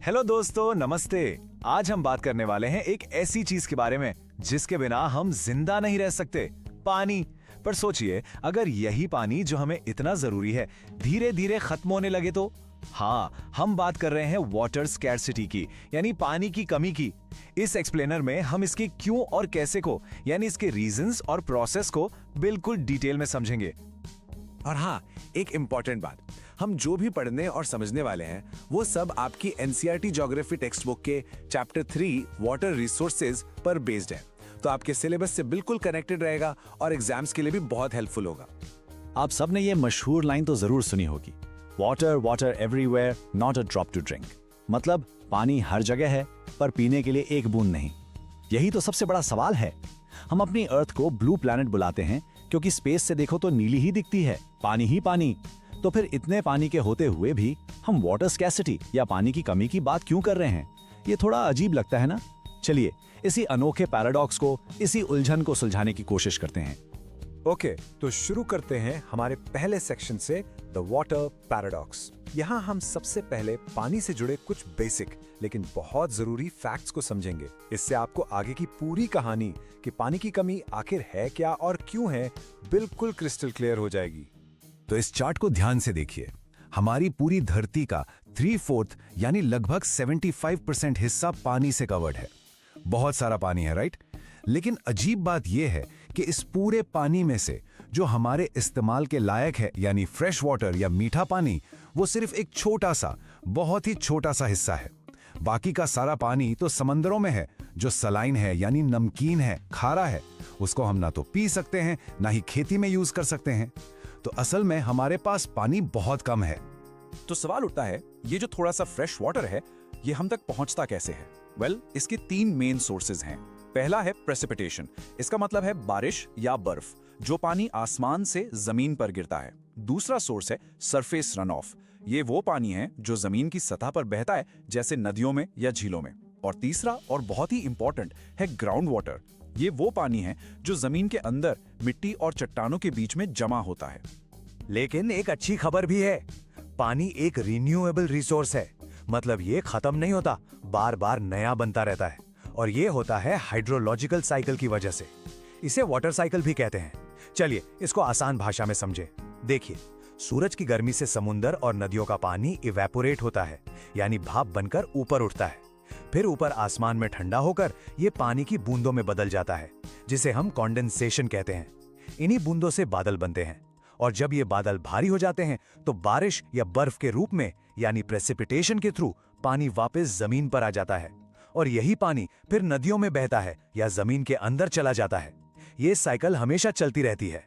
Hello दोस्तों, नमस्ते। आज हम बात करने वाले हैं एक ऐसी चीज के बारे में जिसके बिना हम जिंदा नहीं रह सकते, पानी। पर सोचिए, अगर यही पानी जो हमें इतना जरूरी है धीरे धीरे खत्म होने लगे तो? हाँ, हम बात कर रहे हैं वाटर स्कैर्सिटी की, यानी पानी की कमी की। इस एक्सप्लेनर में हम इसके क्यों और कैसे को, यानी इसके रीजंस और प्रोसेस को बिल्कुल डिटेल में समझेंगे। और हाँ, एक इम्पॉर्टेंट बात, हम जो भी पढ़ने और समझने वाले हैं वो सब आपकी एनसीईआरटी ज्योग्राफी टेक्स्ट बुक के चैप्टर 3 वाटर रिसोर्सेज पर बेस्ड है, तो आपके सिलेबस से बिल्कुल कनेक्टेड रहेगा और एग्जाम्स के लिए भी बहुत हेल्पफुल होगा। आप सबने ये मशहूर लाइन तो जरूर सुनी होगी, water water everywhere, not a drop to drink. मतलब पानी हर जगह है पर पीने के लिए एक बूंद नहीं। यही तो सबसे बड़ा सवाल है। हम अपनी अर्थ को ब्लू प्लैनेट बुलाते हैं क्योंकि स्पेस से देखो तो नीली ही दिखती है, पानी ही पानी। तो फिर इतने पानी के होते हुए भी हम वाटर स्कैर्सिटी या पानी की कमी की बात क्यों कर रहे हैं? ये थोड़ा अजीब लगता है ना? चलिए इसी अनोखे पैराडॉक्स को, इसी उलझन को सुलझाने की कोशिश करते हैं। ओके, तो शुरू करते हैं हमारे पहले सेक्शन से, द वाटर पैराडॉक्स। यहाँ हम सबसे पहले पानी से जुड़े कुछ बेसिक लेकिन बहुत जरूरी फैक्ट्स को समझेंगे। इससे आपको आगे की पूरी कहानी कि पानी की कमी आखिर है क्या और क्यों है, बिल्कुल क्रिस्टल क्लियर हो जाएगी। तो इस चार्ट को ध्यान से देखिए। हमारी पूरी धरती का 3/4 यानी लगभग 75% हिस्सा पानी से कवर्ड है। बहुत सारा पानी है, राइट? लेकिन अजीब बात यह है कि इस पूरे पानी में से जो हमारे इस्तेमाल के लायक है, यानी फ्रेश वाटर या मीठा पानी, वो सिर्फ एक छोटा सा, बहुत ही छोटा सा हिस्सा है। बाकी का सारा पानी तो समंदरों में है, जो सलाइन है यानी नमकीन है, खारा है। उसको हम ना तो पी सकते हैं, ना ही खेती में यूज कर सकते हैं। तो असल में हमारे पास पानी बहुत कम है। तो सवाल उठता है, ये जो थोड़ा सा फ्रेश वाटर है, ये हम तक पहुंचता कैसे है? वेल, इसके 3 मेन सोर्सेज हैं। पहला है प्रेसिपिटेशन। इसका मतलब है बारिश या बर्फ, जो पानी आसमान से जमीन पर गिरता है। दूसरा सोर्स है सरफेस रन ऑफ। ये वो पानी है जो जमीन की सतह पर बहता है, जैसे नदियों में या झीलों में। और तीसरा और बहुत ही इंपॉर्टेंट है ग्राउंड वाटर। ये वो पानी है जो जमीन के अंदर मिट्टी और चट्टानों के बीच में जमा होता है। लेकिन एक अच्छी खबर भी है, पानी एक रिन्यूएबल रिसोर्स है। मतलब ये खत्म नहीं होता, बार बार नया बनता रहता है। और ये होता है हाइड्रोलॉजिकल साइकिल की वजह से। इसे वाटर साइकिल भी कहते हैं। चलिए इसको आसान भाषा में समझे। देखिए, सूरज की गर्मी से समुंदर और नदियों का पानी इवेपोरेट होता है, यानी भाप बनकर ऊपर उठता है। फिर ऊपर आसमान में ठंडा होकर ये पानी की बूंदों में बदल जाता है, जिसे हम कॉन्डेंसेशन कहते हैं। इन्हीं बूंदों से बादल बनते हैं, और जब ये बादल भारी हो जाते हैं तो बारिश या बर्फ के रूप में, यानी प्रेसिपिटेशन के थ्रू पानी वापस जमीन पर आ जाता है। और यही पानी फिर नदियों में बहता है या जमीन के अंदर चला जाता है। ये साइकिल हमेशा चलती रहती है।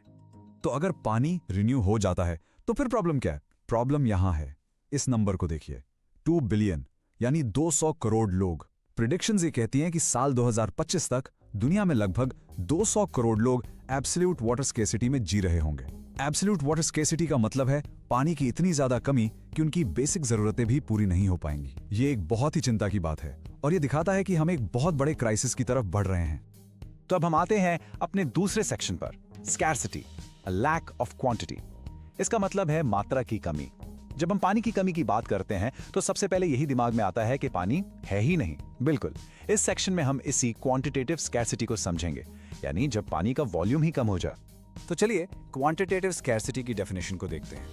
तो अगर पानी रिन्यू हो जाता है तो फिर प्रॉब्लम क्या है? प्रॉब्लम यहां है, इस नंबर को देखिए, 2 बिलियन यानी 200 करोड़ लोग। प्रिडिक्शंस ये कहती हैं कि साल 2025 तक दुनिया में लगभग 200 करोड़ लोग एब्सोल्यूट वाटर स्केर्सिटी में जी रहे होंगे। एब्सोल्यूट वाटर स्केर्सिटी का मतलब है पानी की इतनी ज्यादा कमी कि उनकी बेसिक जरूरतें भी पूरी नहीं हो पाएंगी। ये एक बहुत ही चिंता की बात है और ये दिखाता है कि हम एक बहुत बड़े क्राइसिस की तरफ बढ़ रहे हैं। तो अब हम आते हैं अपने दूसरे सेक्शन पर, scarcity, a lack of quantity. इसका मतलब है मात्रा की कमी। जब हम पानी की कमी की बात करते हैं तो सबसे पहले यही दिमाग में आता है कि पानी है ही नहीं। बिल्कुल, इस सेक्शन में हम इसी क्वांटिटेटिव स्कैर्सिटी को समझेंगे, यानी जब पानी का वॉल्यूम ही कम हो जाए। तो चलिए क्वांटिटेटिव स्कैर्सिटी की डेफिनेशन को देखते हैं।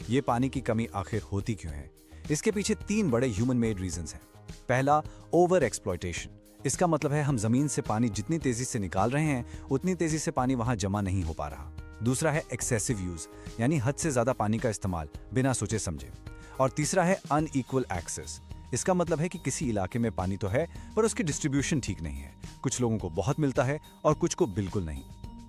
ये पानी की कमी आखिर होती क्यों है? इसके पीछे 3 बड़े ह्यूमन मेड रीजंस हैं। पहला, ओवर एक्सप्लॉयटेशन। इसका मतलब है हम जमीन से पानी जितनी तेजी से निकाल रहे हैं, उतनी तेजी से पानी वहां जमा नहीं हो पा रहा। दूसरा है एक्सेसिव यूज, यानी हद से ज्यादा पानी का इस्तेमाल बिना सोचे समझे। और तीसरा है अनइक्वल एक्सेस। इसका मतलब है कि किसी इलाके में पानी तो है पर उसकी डिस्ट्रीब्यूशन ठीक नहीं है। कुछ लोगों को बहुत मिलता है और कुछ को बिल्कुल नहीं।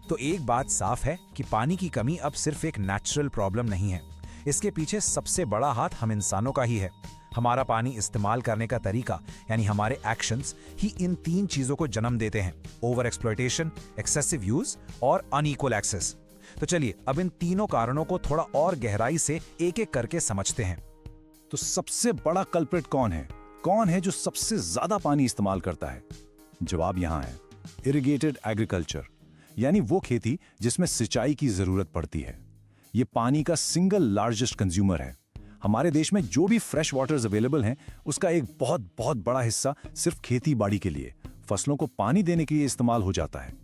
तो एक बात साफ है कि पानी की कमी अब सिर्फ एक नेचुरल प्रॉब्लम नहीं है। इसके पीछे सबसे बड़ा हाथ हम इंसानों का ही है। हमारा पानी इस्तेमाल करने का तरीका, यानी हमारे एक्शंस ही इन 3 चीजों को जन्म देते हैं, ओवर एक्सप्लॉयटेशन, एक्सेसिव यूज और अनइक्वल एक्सेस। तो चलिए अब इन तीनों कारणों को थोड़ा और गहराई से एक एक करके समझते हैं। तो सबसे बड़ा कल्प्रिट कौन है? कौन है जो सबसे ज्यादा पानी इस्तेमाल करता है? जवाब यहां है, इरिगेटेड एग्रीकल्चर, यानी वो खेती जिसमें सिंचाई की जरूरत पड़ती है। ये पानी का सिंगल लार्जेस्ट कंज्यूमर है। हमारे देश में जो भी फ्रेश वाटर्स अवेलेबल हैं उसका एक बहुत बहुत बड़ा हिस्सा सिर्फ खेती बाड़ी के लिए, फसलों को पानी देने के लिए इस्तेमाल हो जाता है।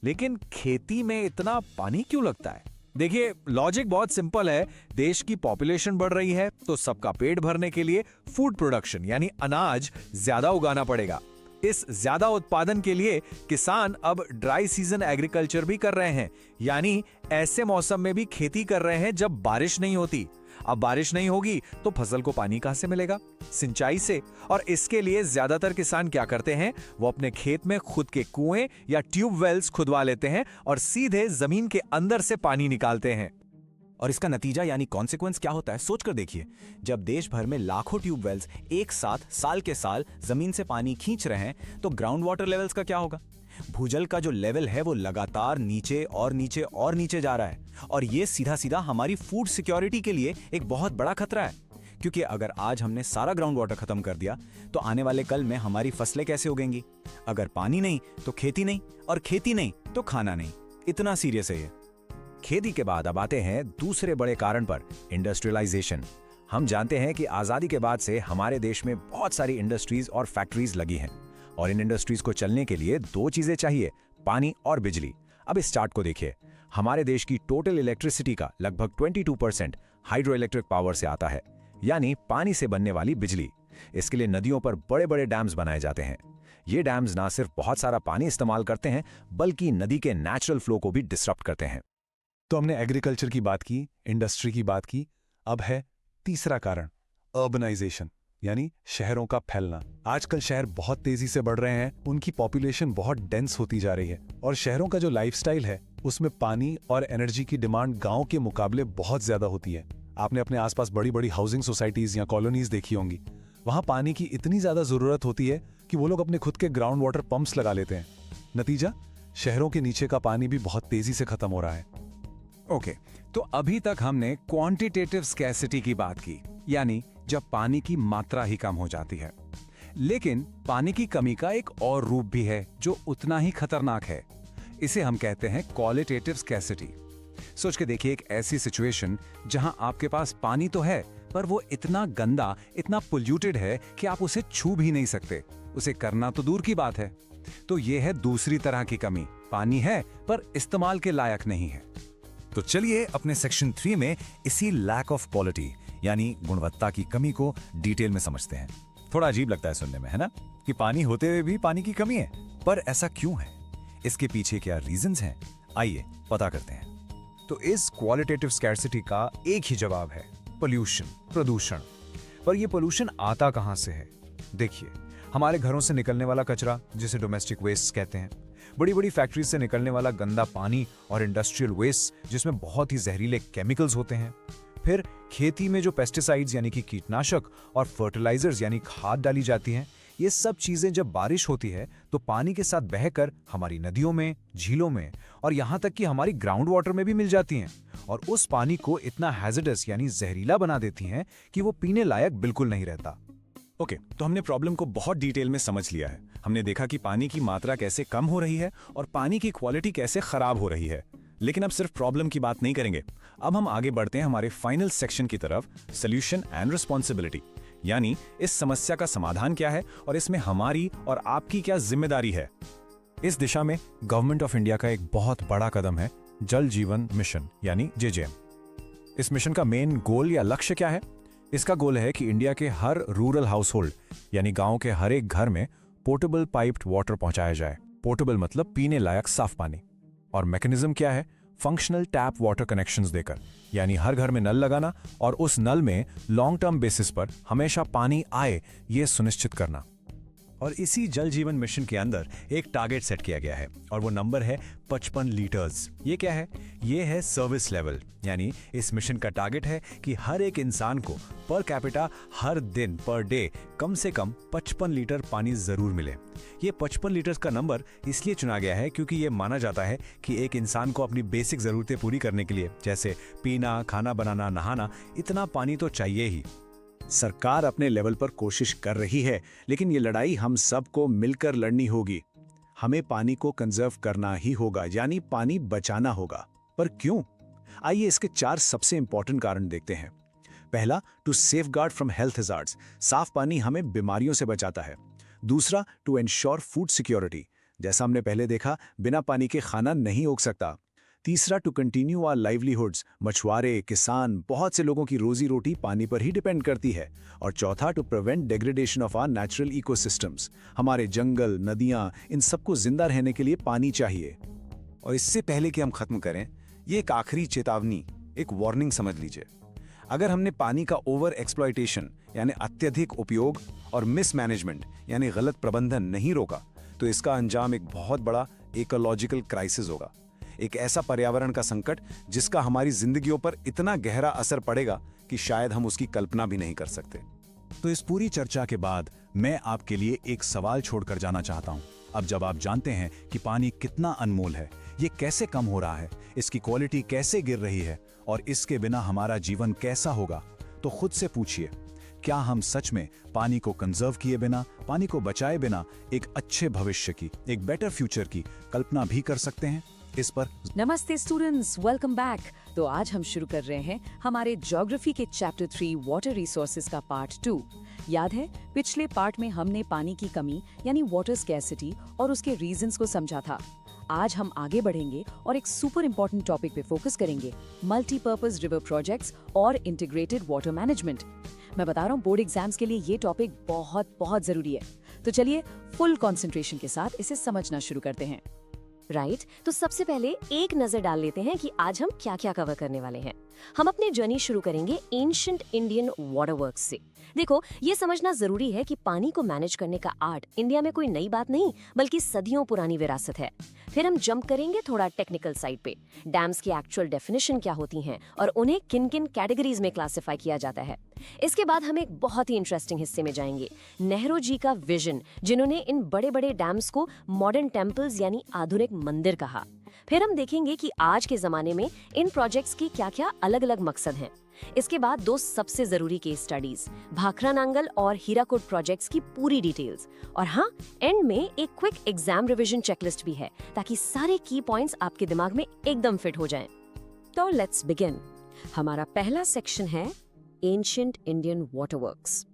लेकिन खेती में इतना पानी क्यों लगता है? देखिए, लॉजिक बहुत सिंपल है। देश की पॉपुलेशन बढ़ रही है तो सबका पेट भरने के लिए फूड प्रोडक्शन यानी अनाज ज्यादा उगाना पड़ेगा। इस ज्यादा उत्पादन के लिए किसान अब ड्राई सीजन एग्रीकल्चर भी कर रहे हैं, यानी ऐसे मौसम में भी खेती कर रहे हैं जब बारिश नहीं होती। अब बारिश नहीं होगी तो फसल को पानी कहां से मिलेगा? सिंचाई से। और इसके लिए ज्यादातर किसान क्या करते हैं, वो अपने खेत में खुद के कुएं या ट्यूबवेल्स खुदवा लेते हैं और सीधे जमीन के अंदर से पानी निकालते हैं। और इसका नतीजा यानी कॉन्सिक्वेंस क्या होता है, सोचकर देखिए। जब देश भर में लाखों ट्यूबवेल्स एक साथ साल के साल जमीन से पानी खींच रहे हैं तो ग्राउंड वाटर लेवल्स का क्या होगा? भूजल का जो लेवल है वो लगातार नीचे और नीचे और नीचे जा रहा है, और ये सीधा सीधा हमारी फूड सिक्योरिटी के लिए एक बहुत बड़ा खतरा है। क्योंकि अगर आज हमने सारा ग्राउंड वाटर खत्म कर दिया तो आने वाले कल में हमारी फसलें कैसे उगेंगी? अगर पानी नहीं तो खेती नहीं, और खेती नहीं तो खाना नहीं। इतना सीरियस है ये। खेती के बाद अब आते हैं दूसरे बड़े कारण पर, इंडस्ट्रियलाइजेशन। हम जानते हैं कि आजादी के बाद से हमारे देश में बहुत सारी इंडस्ट्रीज और फैक्ट्रीज लगी हैं, और इन इंडस्ट्रीज को चलने के लिए दो चीजें चाहिए, पानी और बिजली। अब इस चार्ट को देखिए। हमारे देश की टोटल इलेक्ट्रिसिटी का लगभग 22% हाइड्रो इलेक्ट्रिक पावर से आता है, यानी पानी से बनने वाली बिजली। इसके लिए नदियों पर बड़े बड़े डैम्स बनाए जाते हैं। ये डैम्स ना सिर्फ बहुत सारा पानी इस्तेमाल करते हैं, बल्कि नदी के नेचुरल फ्लो को भी डिसरप्ट करते हैं। तो हमने एग्रीकल्चर की बात की, इंडस्ट्री की बात की, अब है तीसरा कारण, अर्बनाइजेशन यानी शहरों का फैलना। आजकल शहर बहुत तेजी से बढ़ रहे हैं, उनकी पॉपुलेशन बहुत डेंस होती जा रही है, और शहरों का जो लाइफस्टाइल है उसमें पानी और एनर्जी की डिमांड गांव के मुकाबले बहुत ज्यादा होती है। आपने अपने आसपास बड़ी बड़ी हाउसिंग सोसाइटीज या कॉलोनीज देखी होंगी। वहां पानी की इतनी ज्यादा जरूरत होती है कि वो लोग अपने खुद के ग्राउंड वाटर पंप्स लगा लेते हैं। नतीजा, शहरों के नीचे का पानी भी बहुत तेजी से खत्म हो रहा है। ओके, तो अभी तक हमने क्वांटिटेटिव स्कैर्सिटी की बात की, यानी जब पानी की मात्रा ही कम हो जाती है। लेकिन पानी की कमी का एक और रूप भी है जो उतना ही खतरनाक है। इसे हम कहते हैं क्वालिटेटिव स्कैर्सिटी। सोच के देखिए, एक ऐसी सिचुएशन जहां आपके पास पानी तो है, पर वो इतना गंदा, इतना पोल्यूटेड है कि आप उसे छू भी नहीं सकते। उसे करना तो दूर की बात है। तो ये है दूसरी तरह की कमी। पानी है पर इस्तेमाल के लायक नहीं है। तो चलिए अपने सेक्शन 3 में इसी लैक ऑफ क्वालिटी यानी गुणवत्ता की कमी को डिटेल में समझते हैं। थोड़ा अजीब लगता है सुनने में, है ना, कि पानी होते हुए भी पानी की कमी है, पर ऐसा क्यों है? इसके पीछे क्या रीजंस हैं? आइए पता करते हैं। तो इस क्वालिटेटिव स्कैर्सिटी का एक ही जवाब है, पोल्यूशन, प्रदूषण। पर यह पोल्यूशन आता कहां से है? देखिए, हमारे घरों से निकलने वाला कचरा, जिसे डोमेस्टिक वेस्ट कहते हैं, बड़ी बड़ी फैक्ट्री से निकलने वाला गंदा पानी और इंडस्ट्रियल वेस्ट जिसमें बहुत ही जहरीले केमिकल्स होते हैं, फिर खेती में जो पेस्टिसाइड्स यानी कि कीटनाशक और फर्टिलाइजर्स यानी खाद डाली जाती हैं, ये सब चीजें जब बारिश होती है तो पानी के साथ बहकर हमारी नदियों में, झीलों में और यहां तक कि हमारी ग्राउंड वाटर में भी मिल जाती हैं, और उस पानी को इतना हैजर्डस यानी जहरीला बना देती हैं कि वो पीने लायक बिल्कुल नहीं रहता। ओके, तो हमने प्रॉब्लम को बहुत डिटेल में समझ लिया है। हमने देखा कि पानी की मात्रा कैसे कम हो रही है और पानी की क्वालिटी कैसे खराब हो रही है। लेकिन अब सिर्फ प्रॉब्लम की बात नहीं करेंगे। अब हम आगे बढ़ते हैं हमारे फाइनल सेक्शन की तरफ, सॉल्यूशन एंड रिस्पॉन्सिबिलिटी, यानी इस समस्या का समाधान क्या है और इसमें हमारी और आपकी क्या जिम्मेदारी है। इस दिशा में गवर्नमेंट ऑफ इंडिया का एक बहुत बड़ा कदम है, जल जीवन मिशन यानी JJM। इस मिशन का मेन गोल या लक्ष्य क्या है? इसका गोल है कि इंडिया के हर रूरल हाउसहोल्ड यानी गांव के हर एक घर में पोर्टेबल पाइप्ड वाटर पहुंचाया जाए। पोर्टेबल मतलब पीने लायक साफ पानी। और मैकेनिज्म क्या है? फंक्शनल टैप वाटर कनेक्शंस देकर, यानी हर घर में नल लगाना और उस नल में लॉन्ग टर्म बेसिस पर हमेशा पानी आए, ये सुनिश्चित करना। और इसी जल जीवन मिशन के अंदर एक टारगेट सेट किया गया है और वो नंबर है 55 लीटर्स। ये क्या है? ये है सर्विस लेवल, यानी इस मिशन का टारगेट है कि हर एक इंसान को पर कैपिटा हर दिन पर डे कम से कम 55 लीटर पानी जरूर मिले। ये 55 लीटर्स का नंबर इसलिए चुना गया है क्योंकि ये माना जाता है कि एक इंसान को अपनी बेसिक जरूरतें पूरी करने के लिए, जैसे पीना, खाना बनाना, नहाना, इतना पानी तो चाहिए ही। सरकार अपने लेवल पर कोशिश कर रही है, लेकिन ये लड़ाई हम सबको मिलकर लड़नी होगी। हमें पानी को कंजर्व करना ही होगा, यानी पानी बचाना होगा। पर क्यों? आइए इसके 4 सबसे इंपॉर्टेंट कारण देखते हैं। पहला, to safeguard from health hazards, साफ पानी हमें बीमारियों से बचाता है। दूसरा, टू एंश्योर फूड सिक्योरिटी, जैसा हमने पहले देखा बिना पानी के खाना नहीं उग सकता। तीसरा, टू कंटिन्यू आवर लाइवलीहुड्स, मछुआरे, किसान, बहुत से लोगों की रोजी रोटी पानी पर ही डिपेंड करती है। और चौथा, to prevent degradation of our natural ecosystems, हमारे जंगल, नदियां, इन सबको जिंदा रहने के लिए पानी चाहिए। और इससे पहले कि हम खत्म करें, ये एक आखिरी चेतावनी, एक वार्निंग समझ लीजिए। अगर हमने पानी का ओवर एक्सप्लॉयटेशन यानी अत्यधिक उपयोग और मिसमैनेजमेंट यानी गलत प्रबंधन नहीं रोका, तो इसका अंजाम एक बहुत बड़ा इकोलॉजिकल क्राइसिस होगा। एक ऐसा पर्यावरण का संकट जिसका हमारी जिंदगियों पर इतना गहरा असर पड़ेगा कि शायद हम उसकी कल्पना भी नहीं कर सकते। तो इस पूरी चर्चा के बाद मैं आपके लिए एक सवाल छोड़कर जाना चाहता हूं। अब जब आप जानते हैं कि पानी कितना अनमोल है, ये कैसे कम हो रहा है, इसकी क्वालिटी कैसे गिर रही है और इसके बिना हमारा जीवन कैसा होगा, तो खुद से पूछिए, क्या हम सच में पानी को कंजर्व किए बिना, पानी को बचाए बिना एक अच्छे भविष्य की, एक बेटर फ्यूचर की कल्पना भी कर सकते हैं? इस पर नमस्ते स्टूडेंट्स, वेलकम बैक। तो आज हम शुरू कर रहे हैं हमारे ज्योग्राफी के चैप्टर 3 वाटर रिसोर्सेज का पार्ट 2। याद है, पिछले पार्ट में हमने पानी की कमी यानी वाटर स्कैर्सिटी और उसके रीजंस को समझा था। आज हम आगे बढ़ेंगे और एक सुपर इम्पोर्टेंट टॉपिक पे फोकस करेंगे, मल्टीपर्पज रिवर प्रोजेक्ट्स और इंटीग्रेटेड वाटर मैनेजमेंट। मैं बता रहा हूँ, बोर्ड एग्जाम्स के लिए ये टॉपिक बहुत बहुत जरूरी है। तो चलिए फुल कंसंट्रेशन के साथ इसे समझना शुरू करते हैं। राइट तो सबसे पहले एक नजर डाल लेते हैं कि आज हम क्या क्या कवर करने वाले हैं। हम अपनी जर्नी शुरू करेंगे एंशिएंट इंडियन वाटर वर्क्स से। देखो, ये समझना जरूरी है कि पानी को मैनेज करने का आर्ट इंडिया में कोई नई बात नहीं, बल्कि सदियों पुरानी विरासत है। फिर हम जंप करेंगे थोड़ा टेक्निकल साइड पे, डैम्स की एक्चुअल डेफिनेशन क्या होती हैं और उन्हें किन किन कैटेगरीज में क्लासिफाई किया जाता है। इसके बाद हम एक बहुत ही इंटरेस्टिंग हिस्से में जाएंगे, नेहरू जी का विजन, जिन्होंने इन बड़े बड़े डैम्स को मॉडर्न टेम्पल्स यानी आधुनिक मंदिर कहा। फिर हम देखेंगे कि आज के जमाने में इन प्रोजेक्ट्स की क्या क्या अलग अलग मकसद हैं। इसके बाद दो सबसे जरूरी केस स्टडीज, भाखरा नांगल और हीराकुड प्रोजेक्ट्स की पूरी डिटेल्स, और हाँ, एंड में एक क्विक एग्जाम रिवीजन चेकलिस्ट भी है, ताकि सारे की पॉइंट्स आपके दिमाग में एकदम फिट हो जाएं। तो लेट्स बिगिन। हमारा पहला सेक्शन है एंशिएंट इंडियन वाटर वर्क्स।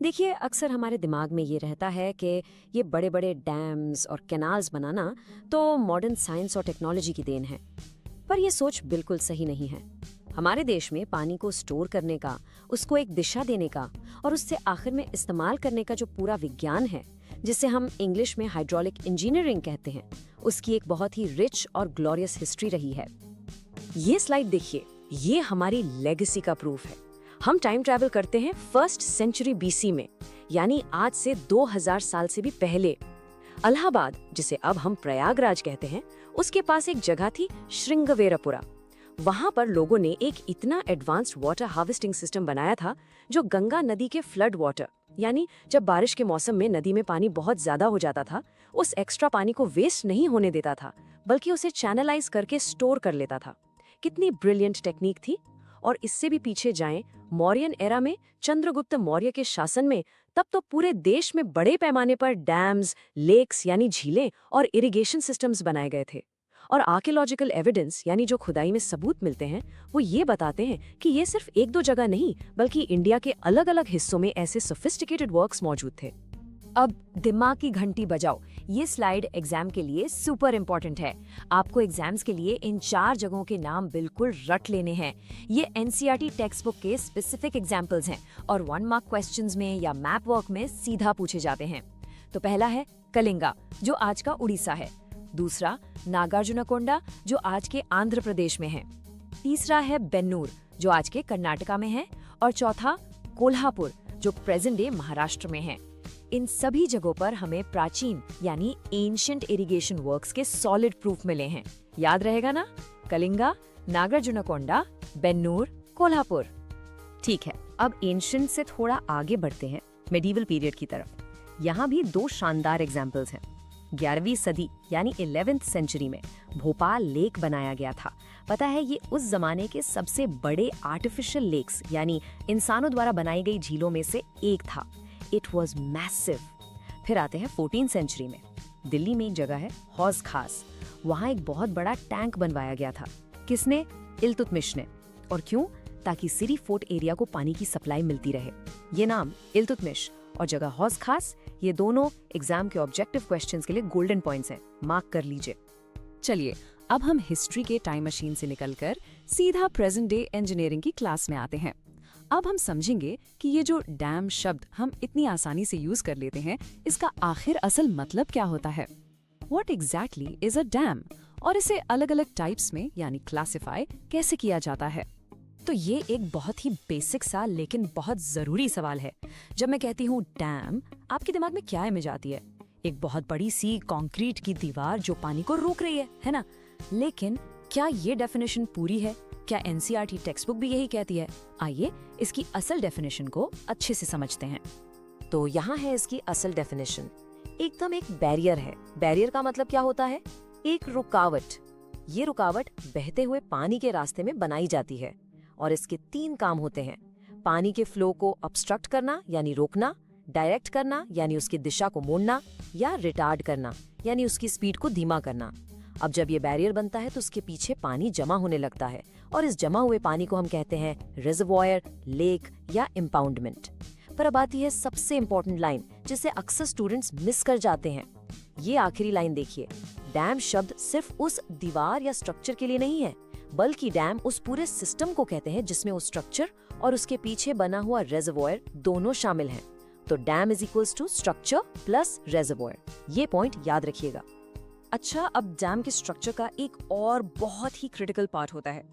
देखिए, अक्सर हमारे दिमाग में ये रहता है कि ये बड़े बड़े डैम्स और कैनाल्स बनाना तो मॉडर्न साइंस और टेक्नोलॉजी की देन है, पर यह सोच बिल्कुल सही नहीं है। हमारे देश में पानी को स्टोर करने का, उसको एक दिशा देने का और उससे आखिर में इस्तेमाल करने का जो पूरा विज्ञान है, जिसे हम इंग्लिश में हाइड्रोलिक इंजीनियरिंग कहते हैं, उसकी एक बहुत ही रिच और ग्लोरियस हिस्ट्री रही है। ये स्लाइड देखिए, ये हमारी लेगेसी का प्रूफ है। हम टाइम ट्रैवल करते हैं 1st सेंचुरी BC में, यानी आज से 2000 साल से भी पहले। अलाहाबाद, जिसे अब हम प्रयागराज कहते हैं, उसके पास एक जगह थी श्रृंगवेरपुरा। वहां पर लोगों ने एक इतना एडवांस्ड वाटर हार्वेस्टिंग सिस्टम बनाया था जो गंगा नदी के फ्लड वाटर, यानी जब बारिश के मौसम में नदी में पानी बहुत ज्यादा हो जाता था, उस एक्स्ट्रा पानी को वेस्ट नहीं होने देता था, बल्कि उसे चैनलाइज करके स्टोर कर लेता था। कितनी ब्रिलियंट टेक्निक थी। और इससे भी पीछे जाएं, मौर्यन एरा में चंद्रगुप्त मौर्य के शासन में, तब तो पूरे देश में बड़े पैमाने पर डैम्स, लेक्स यानी झीलें और इरिगेशन सिस्टम्स बनाए गए थे। और आर्कियोलॉजिकल एविडेंस यानी जो खुदाई में सबूत मिलते हैं, वो ये बताते हैं कि ये सिर्फ एक दो जगह नहीं, बल्कि इंडिया के अलग अलग हिस्सों में ऐसे सोफिस्टिकेटेड वर्क्स मौजूद थे। अब दिमाग की घंटी बजाओ, ये स्लाइड एग्जाम के लिए सुपर इंपॉर्टेंट है। आपको एग्जाम्स के लिए इन 4 जगहों के नाम बिल्कुल रट लेने हैं। ये NCERT टेक्स्ट बुक के स्पेसिफिक एग्जाम्पल्स हैं और 1 मार्क क्वेश्चंस में या मैप वर्क में सीधा पूछे जाते हैं। तो पहला है कलिंगा, जो आज का उड़ीसा है। दूसरा नागार्जुनकोंडा, जो आज के आंध्र प्रदेश में है। तीसरा है बेन्नूर, जो आज के कर्नाटका में है। और चौथा कोल्हापुर, जो प्रेजेंट डे महाराष्ट्र में है। इन सभी जगहों पर हमें प्राचीन यानी एंशिएंट इरिगेशन वर्क्स के सॉलिड प्रूफ मिले हैं। याद रहेगा ना? कलिंगा, नागार्जुनकोंडा, बेन्नूर, कोल्हापुर। ठीक है, अब एंशिएंट से थोड़ा आगे बढ़ते हैं मेडिवल पीरियड की तरफ। यहाँ भी 2 शानदार एग्जाम्पल्स हैं। 11वीं सदी यानी 11th सेंचुरी में भोपाल लेक बनाया गया था। पता है, ये उस जमाने के सबसे बड़े आर्टिफिशियल लेक्स यानी इंसानों द्वारा बनाई गई झीलों में से एक था। It was massive. फिर आते हैं 14th सेंचुरी में। दिल्ली में एक जगह है हौज खास, वहाँ एक बहुत बड़ा टैंक बनवाया गया था। किसने? इल्तुतमिश ने। और क्यों? ताकि सिटी फोर्ट एरिया को पानी की सप्लाई मिलती रहे। ये नाम इल्तुतमिश और जगह हौज खास, ये दोनों एग्जाम के ऑब्जेक्टिव क्वेश्चंस के लिए गोल्डन पॉइंट्स हैं, मार्क कर लीजिए। चलिए अब हम हिस्ट्री के टाइम मशीन से निकलकर सीधा प्रेजेंट डे इंजीनियरिंग की क्लास में आते हैं। अब हम समझेंगे कि ये जो डैम शब्द हम इतनी आसानी से यूज कर लेते हैं, इसका आखिर असल मतलब क्या होता है। What exactly is a dam? और इसे अलग अलग टाइप्स में यानी क्लासिफाई कैसे किया जाता है। तो ये एक बहुत ही बेसिक सा लेकिन बहुत जरूरी सवाल है। जब मैं कहती हूँ डैम, आपके दिमाग में क्या इमेज आती है? एक बहुत बड़ी सी कंक्रीट की दीवार जो पानी को रोक रही है ना? लेकिन क्या ये डेफिनेशन पूरी है? क्या एनसीईआरटी टेक्स्ट बुक भी यही कहती है? आइए इसकी असल डेफिनेशन को अच्छे से समझते हैं। तो यहाँ है इसकी असल डेफिनेशन। एकदम एक बैरियर है। बैरियर का मतलब क्या होता है? एक रुकावट। ये रुकावट बहते हुए पानी के रास्ते में बनाई जाती है और इसके 3 काम होते हैं। पानी के फ्लो को ऑब्स्ट्रक्ट करना यानी रोकना, डायरेक्ट करना यानी उसकी दिशा को मोड़ना, या रिटार्ड करना यानी उसकी स्पीड को धीमा करना। अब जब ये बैरियर बनता है तो उसके पीछे पानी जमा होने लगता है और इस जमा हुए पानी को हम कहते हैं रिजर्वॉयर, लेक या इम्पाउंडमेंट। पर अब आती है सबसे इंपॉर्टेंट लाइन जिसे अक्सर स्टूडेंट्स मिस कर जाते हैं। ये आखिरी लाइन देखिए। डैम शब्द सिर्फ उस दीवार या स्ट्रक्चर के लिए नहीं है, बल्कि डैम उस पूरे सिस्टम को कहते हैं जिसमें वो स्ट्रक्चर और उसके पीछे बना हुआ रिजर्वॉयर दोनों शामिल हैं। तो dam is equals to structure plus reservoir. ये पॉइंट याद रखिएगा। अच्छा, अब डैम के स्ट्रक्चर का एक और बहुत ही क्रिटिकल पार्ट होता है।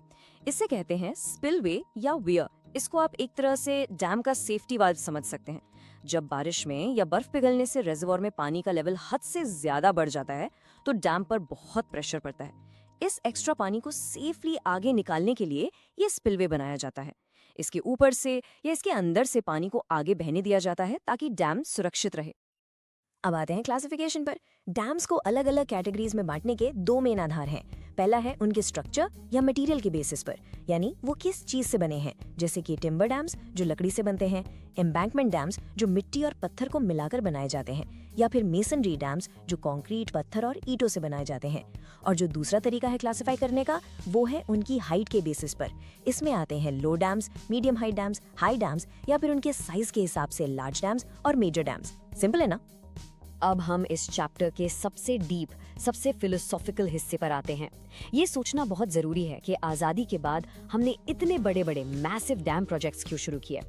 इसे कहते हैं स्पिलवे या वियर। इसको आप एक तरह से डैम का सेफ्टी वाल्व समझ सकते हैं। जब बारिश में या बर्फ पिघलने से रिजर्वॉयर में पानी का लेवल हद से ज्यादा बढ़ जाता है तो डैम पर बहुत प्रेशर पड़ता है। इस एक्स्ट्रा पानी को सेफली आगे निकालने के लिए ये स्पिलवे बनाया जाता है। इसके ऊपर से या इसके अंदर से पानी को आगे बहने दिया जाता है ताकि डैम सुरक्षित रहे। अब आते हैं क्लासिफिकेशन पर। डैम्स को अलग अलग कैटेगरीज में बांटने के 2 मेन आधार हैं। पहला है उनके स्ट्रक्चर या मटेरियल के बेसिस पर, यानी वो किस चीज से बने हैं, जैसे कि टिम्बर डैम्स जो लकड़ी से बनते हैं, एम्बैंकमेंट डैम्स जो मिट्टी और पत्थर को मिलाकर बनाए जाते हैं, या फिर मेसनरी डैम्स जो कंक्रीट, पत्थर और ईंटों से बनाए जाते हैं। और जो दूसरा तरीका है क्लासिफाई करने का, वो है उनकी हाइट के बेसिस पर। इसमें आते हैं low dams, medium height dams, high dams, या फिर उनके साइज के हिसाब से लार्ज डैम्स और मेजर डैम्स। सिंपल है ना? अब हम इस चैप्टर के सबसे डीप, सबसे फिलोसॉफिकल हिस्से पर आते हैं। ये सोचना बहुत जरूरी है कि आजादी के बाद हमने इतने बड़े बड़े मैसिव डैम प्रोजेक्ट्स क्यों शुरू किए।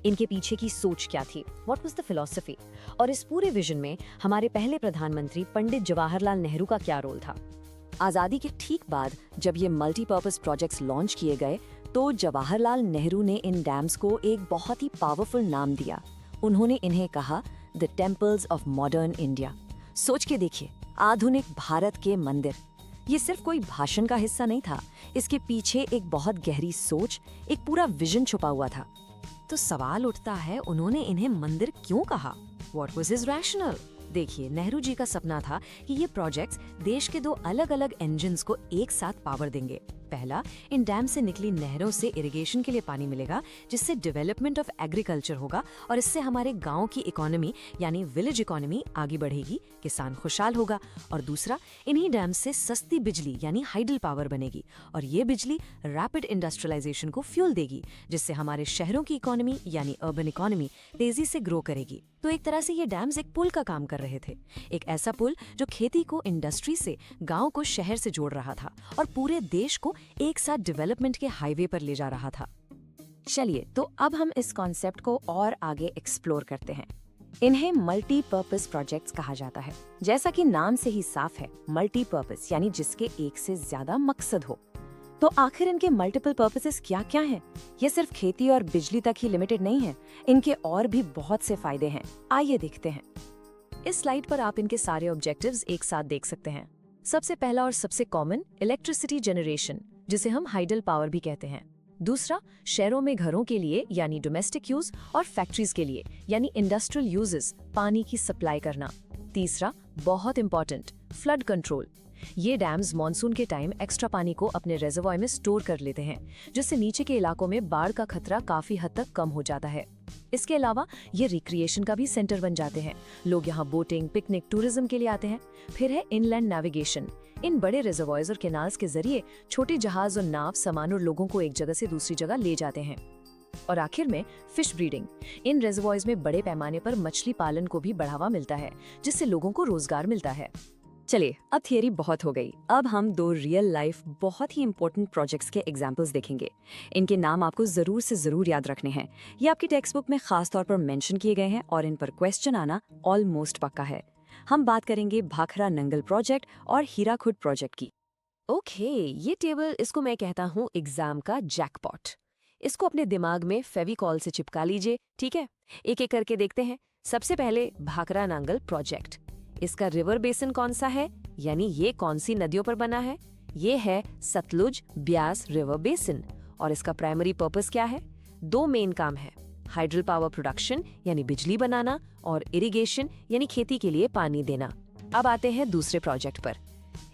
इनके पीछे की सोच क्या थी, व्हाट वाज द फिलॉसफी, और इस पूरे विजन में हमारे पहले प्रधानमंत्री पंडित जवाहरलाल नेहरू का क्या रोल था। आजादी के ठीक बाद जब ये मल्टीपर्पज प्रोजेक्ट्स लॉन्च किए गए तो जवाहरलाल नेहरू ने इन डैम्स को एक बहुत ही पावरफुल नाम दिया। उन्होंने इन्हें कहा the temples of modern India. सोच के देखिए, आधुनिक भारत के मंदिर। ये सिर्फ कोई भाषण का हिस्सा नहीं था, इसके पीछे एक बहुत गहरी सोच, एक पूरा विजन छुपा हुआ था। तो सवाल उठता है, उन्होंने इन्हें मंदिर क्यों कहा? What was his rationale? देखिए, नेहरू जी का सपना था कि ये प्रोजेक्ट्स देश के 2 अलग अलग इंजन्स को एक साथ पावर देंगे। पहला, इन डैम से निकली नहरों से इरिगेशन के लिए पानी मिलेगा, जिससे डेवलपमेंट ऑफ एग्रीकल्चर होगा और इससे हमारे गांव की इकोनॉमी यानी विलेज इकोनॉमी आगे बढ़ेगी, किसान खुशहाल होगा। और दूसरा, इन्हीं डैम से सस्ती बिजली यानी हाइडल पावर बनेगी और ये बिजली रैपिड इंडस्ट्रियलाइजेशन को फ्यूल देगी, जिससे हमारे शहरों की इकोनॉमी यानी अर्बन इकोनॉमी तेजी से ग्रो करेगी। तो एक तरह से ये डैम्स एक पुल का काम कर रहे थे, एक ऐसा पुल जो खेती को इंडस्ट्री से, गांव को शहर से जोड़ रहा था और पूरे देश को एक साथ डेवलपमेंट के हाईवे पर ले जा रहा था। चलिए, तो अब हम इस कॉन्सेप्ट को और आगे एक्सप्लोर करते हैं। इन्हें मल्टीपर्पज प्रोजेक्ट्स कहा जाता है। जैसा कि नाम से ही साफ है, मल्टीपर्पज यानी जिसके एक से ज्यादा मकसद हो। तो आखिर इनके मल्टीपल पर्पसेस क्या क्या हैं? ये सिर्फ खेती और बिजली तक ही लिमिटेड नहीं है, इनके और भी बहुत से फायदे हैं। आइए देखते हैं। इस स्लाइड पर आप इनके सारे ऑब्जेक्टिव्स एक साथ देख सकते हैं। सबसे पहला और सबसे कॉमन, इलेक्ट्रिसिटी जनरेशन, जिसे हम हाइडल पावर भी कहते हैं। दूसरा, शहरों में घरों के लिए यानी डोमेस्टिक यूज और फैक्ट्रीज के लिए यानी इंडस्ट्रियल यूजेस, पानी की सप्लाई करना। तीसरा, बहुत इंपॉर्टेंट, फ्लड कंट्रोल। ये डैम्स मॉनसून के टाइम एक्स्ट्रा पानी को अपने रेजर्वॉयर में स्टोर कर लेते हैं, जिससे नीचे के इलाकों में बाढ़ का खतरा काफी हद तक कम हो जाता है। इसके अलावा ये रिक्रिएशन का भी सेंटर बन जाते हैं। लोग यहाँ बोटिंग, पिकनिक, टूरिज्म के लिए आते हैं। फिर है इनलैंड नेविगेशन। इन बड़े रिजर्वॉयर्स और कैनाल्स के जरिए छोटे जहाज और नाव सामान और लोगों को एक जगह से दूसरी जगह ले जाते हैं। और आखिर में फिश ब्रीडिंग। इन रिजर्वॉयर्स में बड़े पैमाने पर मछली पालन को भी बढ़ावा मिलता है, जिससे लोगों को रोजगार मिलता है। चलिए, अब थियरी बहुत हो गई। अब हम 2 रियल लाइफ बहुत ही इंपॉर्टेंट प्रोजेक्ट्स के एग्जांपल्स देखेंगे। इनके नाम आपको जरूर से जरूर याद रखने हैं। ये आपकी टेक्स्ट बुक में खास तौर पर मेंशन किए गए हैं और इन पर क्वेश्चन आना ऑलमोस्ट पक्का है। हम बात करेंगे भाखरा नंगल प्रोजेक्ट और हीराकुड प्रोजेक्ट की। ओके, ये टेबल, इसको मैं कहता हूँ एग्जाम का जैकपॉट। इसको अपने दिमाग में फेविकॉल से चिपका लीजिए, ठीक है? एक एक करके देखते हैं। सबसे पहले भाखरा नांगल प्रोजेक्ट। इसका रिवर बेसिन कौन सा है, यानी ये कौन सी नदियों पर बना है? ये है सतलुज ब्यास रिवर बेसिन। और इसका प्राइमरी पर्पस क्या है? 2 मेन काम है, हाइड्रल पावर प्रोडक्शन यानी बिजली बनाना, और इरिगेशन यानी खेती के लिए पानी देना। अब आते हैं दूसरे प्रोजेक्ट पर,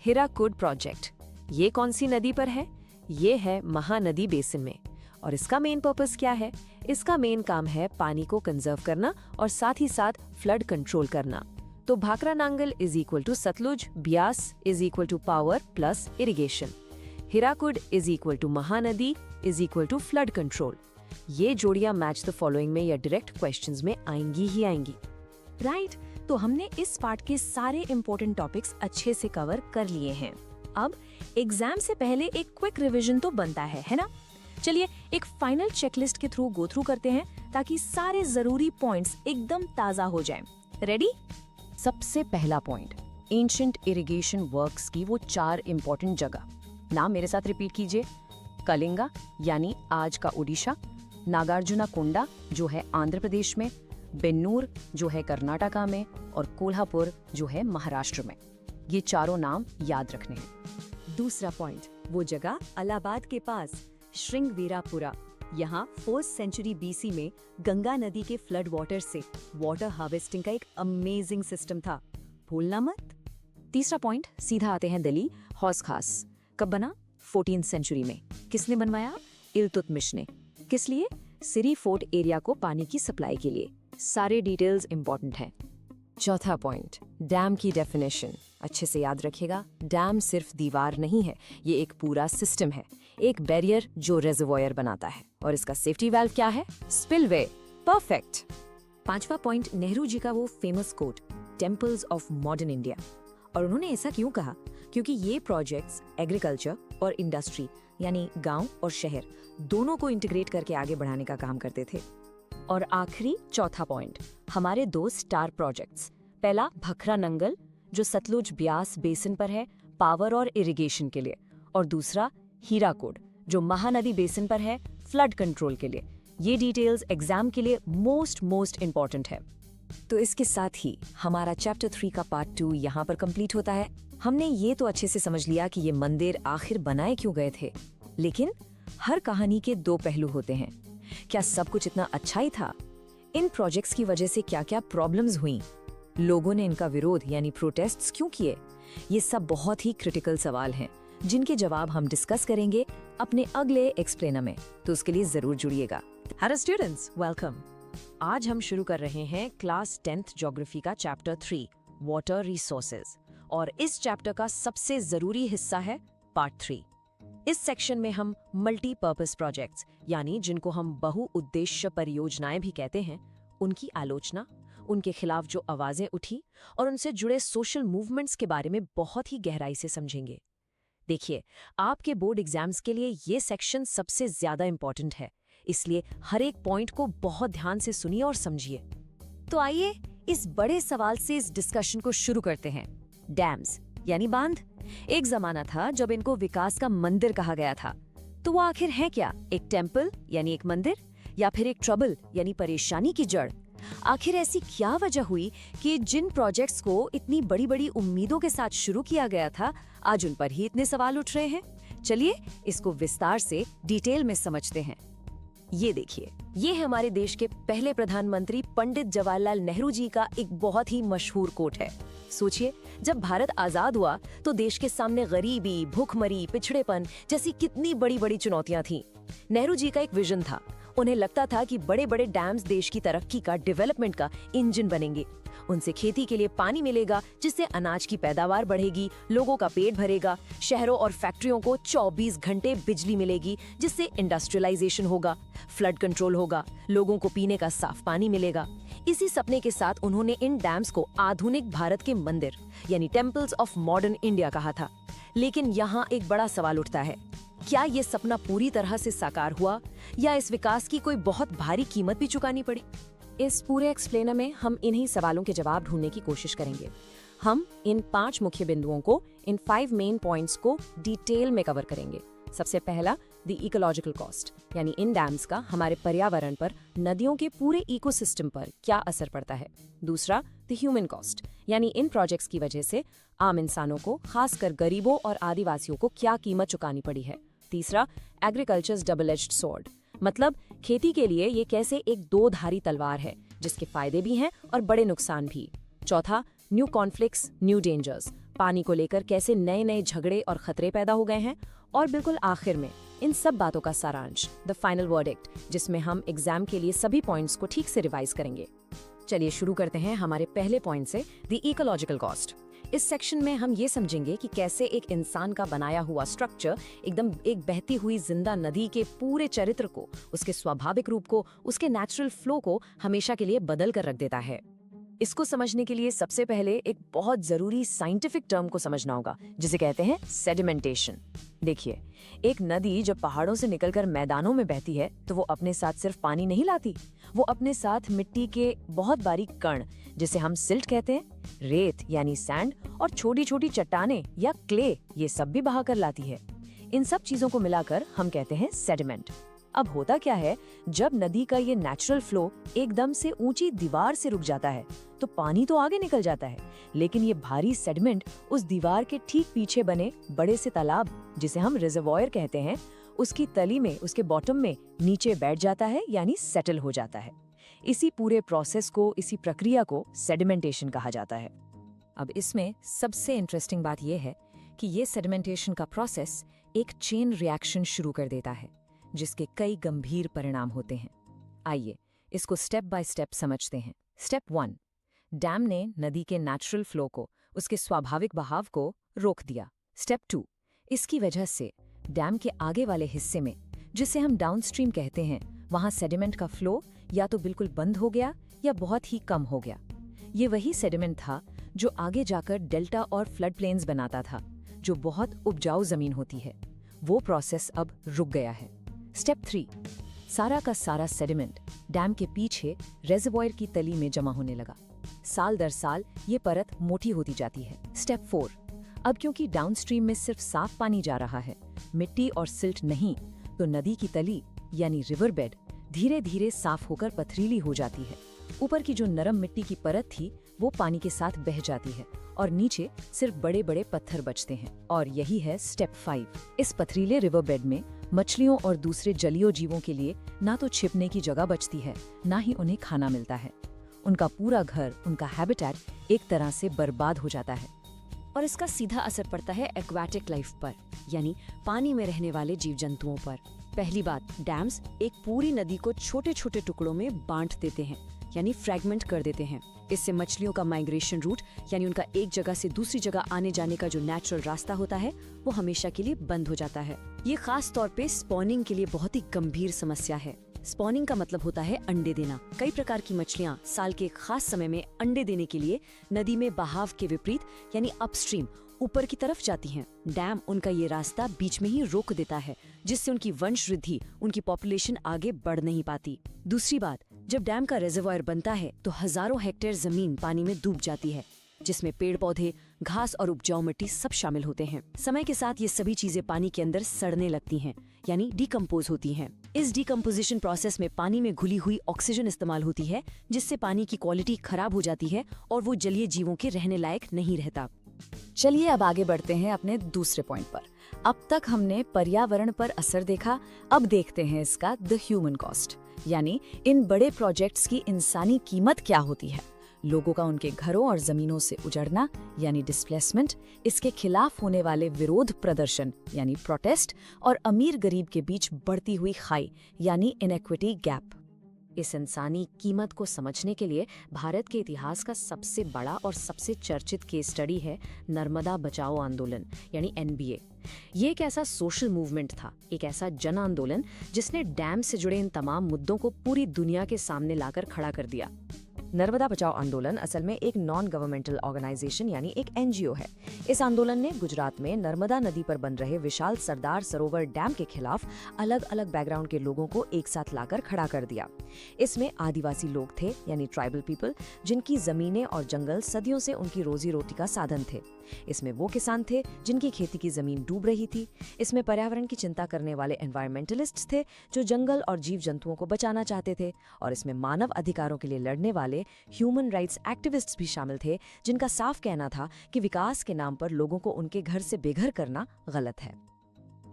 हीराकुड प्रोजेक्ट। ये कौन सी नदी पर है? ये है महानदी बेसिन में। और इसका मेन पर्पस क्या है? इसका मेन काम है पानी को कंजर्व करना और साथ ही साथ फ्लड कंट्रोल करना। तो Bhakra Nangal is equal to Sutlej, Beas is equal to power plus irrigation, Hirakud is equal to Mahanadi is equal to flood control. ये जोड़ियां मैच द फॉलोइंग में या डायरेक्ट क्वेश्चंस में आएंगी ही आएंगी, राइट? तो हमने इस पार्ट के सारे इंपॉर्टेंट टॉपिक्स अच्छे से कवर कर लिए हैं। अब एग्जाम से पहले एक क्विक रिवीजन तो बनता है ना? चलिए एक फाइनल चेकलिस्ट के थ्रू गो थ्रू करते हैं, ताकि सारे जरूरी पॉइंट्स एकदम ताजा हो जाएं। रेडी? सबसे पहला पॉइंट, एंशिएंट इरिगेशन वर्क्स की वो 4 इंपॉर्टेंट जगह। नाम मेरे साथ रिपीट कीजिए। कलिंगा यानी आज का ओडिशा, नागार्जुना कोंडा जो है आंध्र प्रदेश में, बेन्नूर जो है कर्नाटका में, और कोल्हापुर जो है महाराष्ट्र में। ये चारों नाम याद रखने हैं। दूसरा पॉइंट, वो जगह इलाहाबाद के पास श्रृंगवीरापुरा। यहाँ 4th सेंचुरी BC में गंगा नदी के फ्लड वाटर से वाटर हार्वेस्टिंग का एक अमेजिंग सिस्टम था, भूलना मत। तीसरा पॉइंट, सीधा आते हैं दिल्ली, हौस खास। कब बना? 14th सेंचुरी में। किसने बनवाया? इल्तुतमिश ने। किस लिए? सिरी फोर्ट एरिया को पानी की सप्लाई के लिए। सारे डिटेल्स इंपॉर्टेंट हैं। चौथा पॉइंट, डैम की डेफिनेशन। अच्छे से याद रखिएगा, डैम सिर्फ दीवार नहीं है, ये एक पूरा सिस्टम है, एक बैरियर जो रिजर्वॉयर बनाता है। और इसका सेफ्टी वाल्व क्या है? स्पिलवे। परफेक्ट। पांचवा पॉइंट, नेहरू जी का वो famous quote, temples of modern India. और उन्होंने ऐसा क्यों कहा? क्योंकि ये प्रोजेक्ट्स एग्रीकल्चर और इंडस्ट्री यानी गांव और शहर दोनों को इंटीग्रेट करके आगे बढ़ाने का काम करते थे। और आखिरी चौथा पॉइंट, हमारे 2 स्टार प्रोजेक्ट्स। पहला भाखरा नंगल जो सतलुज ब्यास बेसिन पर है पावर और इरिगेशन के लिए, और दूसरा हीराकुड जो महानदी बेसिन पर है फ्लड कंट्रोल के लिए। ये डिटेल्स एग्जाम के लिए मोस्ट इंपॉर्टेंट है। तो इसके साथ ही हमारा चैप्टर 3 का पार्ट 2 यहाँ पर कंप्लीट होता है। हमने ये तो अच्छे से समझ लिया कि ये मंदिर आखिर बनाए क्यों गए थे, लेकिन हर कहानी के 2 पहलू होते हैं। क्या सब कुछ इतना अच्छा ही था? इन प्रोजेक्ट्स की वजह से क्या क्या प्रॉब्लम्स हुई? लोगों ने इनका विरोध यानी प्रोटेस्ट्स क्यों किए? ये सब बहुत ही क्रिटिकल सवाल हैं, जिनके जवाब हम डिस्कस करेंगे अपने अगले एक्सप्लेनर में, तो उसके लिए जरूर जुड़िएगा। Hello students, welcome. आज हम शुरू कर रहे हैं क्लास 10th ज्योग्राफी का चैप्टर 3 वाटर रिसोर्सेज, और इस चैप्टर का सबसे जरूरी हिस्सा है पार्ट 3। इस सेक्शन में हम मल्टीपर्पस प्रोजेक्ट्स यानी जिनको हम बहुउद्देश्य परियोजनाएं भी कहते हैं, उनकी आलोचना, उनके खिलाफ जो आवाजें उठी और उनसे जुड़े सोशल मूवमेंट्स के बारे में बहुत ही गहराई से समझेंगे। देखिए, आपके बोर्ड एग्जाम्स के लिए ये सेक्शन सबसे ज्यादा इंपॉर्टेंट है, इसलिए हर एक पॉइंट को बहुत ध्यान से सुनिए और समझिए। तो आइए इस बड़े सवाल से इस डिस्कशन को शुरू करते हैं। डैम्स यानी बांध। एक जमाना था जब इनको विकास का मंदिर कहा गया था। तो वो आखिर है क्या? एक टेम्पल यानी एक मंदिर, या फिर एक ट्रबल यानी परेशानी की जड़? आखिर ऐसी क्या वजह हुई कि जिन प्रोजेक्ट्स को इतनी बड़ी बड़ी उम्मीदों के साथ शुरू किया गया था, आज उन पर ही इतने सवाल उठ रहे हैं? चलिए इसको विस्तार से डिटेल में समझते हैं। ये देखिए, ये है हमारे देश के पहले प्रधानमंत्री पंडित जवाहरलाल नेहरू जी का एक बहुत ही मशहूर कोट है। सोचिए, जब भारत आजाद हुआ तो देश के सामने गरीबी, भूखमरी, पिछड़ेपन जैसी कितनी बड़ी बड़ी चुनौतियां थीं। नेहरू जी का एक विजन था। उन्हें लगता था कि बड़े बड़े डैम्स देश की तरक्की का, डेवलपमेंट का इंजन बनेंगे। उनसे खेती के लिए पानी मिलेगा, जिससे अनाज की पैदावार बढ़ेगी, लोगों का पेट भरेगा, शहरों और फैक्ट्रियों को 24 घंटे बिजली मिलेगी, जिससे इंडस्ट्रियलाइजेशन होगा, फ्लड कंट्रोल होगा, लोगों को पीने का साफ पानी मिलेगा। इसी सपने के साथ उन्होंने इन डैम्स को आधुनिक भारत के मंदिर यानी टेम्पल्स ऑफ मॉडर्न इंडिया कहा था। लेकिन यहाँ एक बड़ा सवाल उठता है, क्या ये सपना पूरी तरह से साकार हुआ या इस विकास की कोई बहुत भारी कीमत भी चुकानी पड़ी? इस पूरे एक्सप्लेनर में हम इन्हीं सवालों के जवाब ढूंढने की कोशिश करेंगे। हम इन 5 मुख्य बिंदुओं को, इन 5 मेन पॉइंट्स को डिटेल में कवर करेंगे। सबसे पहला, द इकोलॉजिकल कॉस्ट, यानी इन डैम्स का हमारे पर्यावरण पर, नदियों के पूरे इकोसिस्टम पर क्या असर पड़ता है। दूसरा, द ह्यूमन कॉस्ट, यानी इन प्रोजेक्ट्स की वजह से आम इंसानों को, खासकर गरीबों और आदिवासियों को क्या कीमत चुकानी पड़ी है। तीसरा, एग्रीकल्चर्स डबल एज्ड स्वॉर्ड, मतलब खेती के लिए ये कैसे एक 2-धारी तलवार है, जिसके फायदे भी हैं और बड़े नुकसान भी। चौथा, न्यू कॉन्फ्लिक्ट्स, न्यू डेंजर्स, पानी को लेकर कैसे नए नए झगड़े और खतरे पैदा हो गए हैं। और बिल्कुल आखिर में इन सब बातों का सारांश, द फाइनल वर्डिक्ट, जिसमें हम एग्जाम के लिए सभी पॉइंट्स को ठीक से रिवाइज करेंगे। चलिए शुरू करते हैं हमारे पहले पॉइंट से, द इकोलॉजिकल कॉस्ट। इस सेक्शन में हम ये समझेंगे कि कैसे एक इंसान का बनाया हुआ स्ट्रक्चर एकदम एक बहती हुई जिंदा नदी के पूरे चरित्र को, उसके स्वाभाविक रूप को, उसके नेचुरल फ्लो को हमेशा के लिए बदल कर रख देता है। इसको समझने के लिए सबसे पहले एक बहुत जरूरी साइंटिफिक टर्म को समझना होगा, जिसे कहते हैं सेडिमेंटेशन। देखिए, एक नदी जब पहाड़ों से निकलकर मैदानों में बहती है तो वो अपने साथ सिर्फ पानी नहीं लाती, वो अपने साथ मिट्टी के बहुत बारीक कण, जिसे हम सिल्ट कहते हैं, रेत यानी सैंड, और छोटी छोटी चट्टाने या क्ले, ये सब भी बहा कर लाती है। इन सब चीजों को मिलाकर हम कहते हैं सेडिमेंट। अब होता क्या है, जब नदी का ये नेचुरल फ्लो एकदम से ऊंची दीवार से रुक जाता है तो पानी तो आगे निकल जाता है, लेकिन ये भारी सेडिमेंट उस दीवार के ठीक पीछे बने बड़े से तालाब, जिसे हम रिजर्वॉयर कहते हैं, उसकी तली में, उसके बॉटम में नीचे बैठ जाता है, यानी सेटल हो जाता है। इसी पूरे प्रोसेस को, इसी प्रक्रिया को सेडिमेंटेशन कहा जाता है। अब इसमें सबसे इंटरेस्टिंग बात यह है कि ये सेडिमेंटेशन का प्रोसेस एक चेन रिएक्शन शुरू कर देता है, जिसके कई गंभीर परिणाम होते हैं। आइए इसको स्टेप बाय स्टेप समझते हैं। स्टेप 1, डैम ने नदी के नेचुरल फ्लो को, उसके स्वाभाविक बहाव को रोक दिया। स्टेप 2, इसकी वजह से डैम के आगे वाले हिस्से में, जिसे हम डाउनस्ट्रीम कहते हैं, वहां सेडिमेंट का फ्लो या तो बिल्कुल बंद हो गया या बहुत ही कम हो गया। ये वही सेडिमेंट था जो आगे जाकर डेल्टा और फ्लड प्लेन्स बनाता था, जो बहुत उपजाऊ जमीन होती है। वो प्रोसेस अब रुक गया है। स्टेप 3, सारा का सारा सेडिमेंट डैम के पीछे रेजर्वॉयर की तली में जमा होने लगा। साल दर साल ये परत मोटी होती जाती है। स्टेप 4, अब क्योंकि डाउनस्ट्रीम में सिर्फ साफ पानी जा रहा है, मिट्टी और सिल्ट नहीं, तो नदी की तली यानी रिवर बेड धीरे धीरे साफ होकर पथरीली हो जाती है। ऊपर की जो नरम मिट्टी की परत थी वो पानी के साथ बह जाती है और नीचे सिर्फ बड़े बड़े पत्थर बचते हैं। और यही है स्टेप 5। इस पथरीले रिवर बेड में मछलियों और दूसरे जलीय जीवों के लिए ना तो छिपने की जगह बचती है, ना ही उन्हें खाना मिलता है। उनका पूरा घर, उनका हैबिटेट एक तरह से बर्बाद हो जाता है। और इसका सीधा असर पड़ता है एक्वाटिक लाइफ पर, यानी पानी में रहने वाले जीव जंतुओं पर। पहली बात, डैम्स एक पूरी नदी को छोटे छोटे टुकड़ों में बांट देते हैं, यानी फ्रैगमेंट कर देते हैं। इससे मछलियों का माइग्रेशन रूट, यानी उनका एक जगह से दूसरी जगह आने जाने का जो नेचुरल रास्ता होता है, वो हमेशा के लिए बंद हो जाता है। ये खास तौर पे स्पॉनिंग के लिए बहुत ही गंभीर समस्या है। स्पॉनिंग का मतलब होता है अंडे देना। कई प्रकार की मछलियां साल के एक खास समय में अंडे देने के लिए नदी में बहाव के विपरीत, यानी अपस्ट्रीम, ऊपर की तरफ जाती हैं। डैम उनका ये रास्ता बीच में ही रोक देता है, जिससे उनकी वंश वृद्धि, उनकी पॉपुलेशन आगे बढ़ नहीं पाती। दूसरी बात, जब डैम का रिजर्वॉयर बनता है तो हजारों हेक्टेयर जमीन पानी में डूब जाती है, जिसमें पेड़ पौधे, घास और उपजाऊ मिट्टी सब शामिल होते हैं। समय के साथ ये सभी चीजें पानी के अंदर सड़ने लगती हैं, यानी डिकम्पोज होती हैं। इस डिकम्पोजिशन प्रोसेस में पानी में घुली हुई ऑक्सीजन इस्तेमाल होती है, जिससे पानी की क्वालिटी खराब हो जाती है और वो जलीय जीवों के रहने लायक नहीं रहता। चलिए अब आगे बढ़ते हैं अपने दूसरे पॉइंट पर। अब तक हमने पर्यावरण पर असर देखा, अब देखते हैं इसका द ह्यूमन कॉस्ट, यानी इन बड़े प्रोजेक्ट्स की इंसानी कीमत क्या होती है। लोगों का उनके घरों और जमीनों से उजड़ना यानी डिस्प्लेसमेंट, इसके खिलाफ होने वाले विरोध प्रदर्शन यानी प्रोटेस्ट, और अमीर गरीब के बीच बढ़ती हुई खाई यानी इनइक्विटी गैप। इस इंसानी कीमत को समझने के लिए भारत के इतिहास का सबसे बड़ा और सबसे चर्चित केस स्टडी है नर्मदा बचाओ आंदोलन यानी NBA। ये एक ऐसा सोशल मूवमेंट था, एक ऐसा जन आंदोलन जिसने डैम से जुड़े इन तमाम मुद्दों को पूरी दुनिया के सामने लाकर खड़ा कर दिया। नर्मदा बचाओ आंदोलन असल में एक नॉन गवर्नमेंटल ऑर्गेनाइजेशन यानी एक NGO है। इस आंदोलन ने गुजरात में नर्मदा नदी पर बन रहे विशाल सरदार सरोवर डैम के खिलाफ अलग अलग बैकग्राउंड के लोगों को एक साथ लाकर खड़ा कर दिया। इसमें आदिवासी लोग थे यानी ट्राइबल पीपल, जिनकी जमीनें और जंगल सदियों से उनकी रोजी रोटी का साधन थे। इसमें वो किसान थे जिनकी खेती की जमीन डूब रही थी। इसमें पर्यावरण की चिंता करने वाले एनवायरमेंटलिस्ट्स थे जो जंगल और जीव जंतुओं को बचाना चाहते थे, और इसमें मानव अधिकारों के लिए लड़ने वाले ह्यूमन राइट्स एक्टिविस्ट्स भी शामिल थे, जिनका साफ कहना था कि विकास के नाम पर लोगों को उनके घर से बेघर करना गलत है।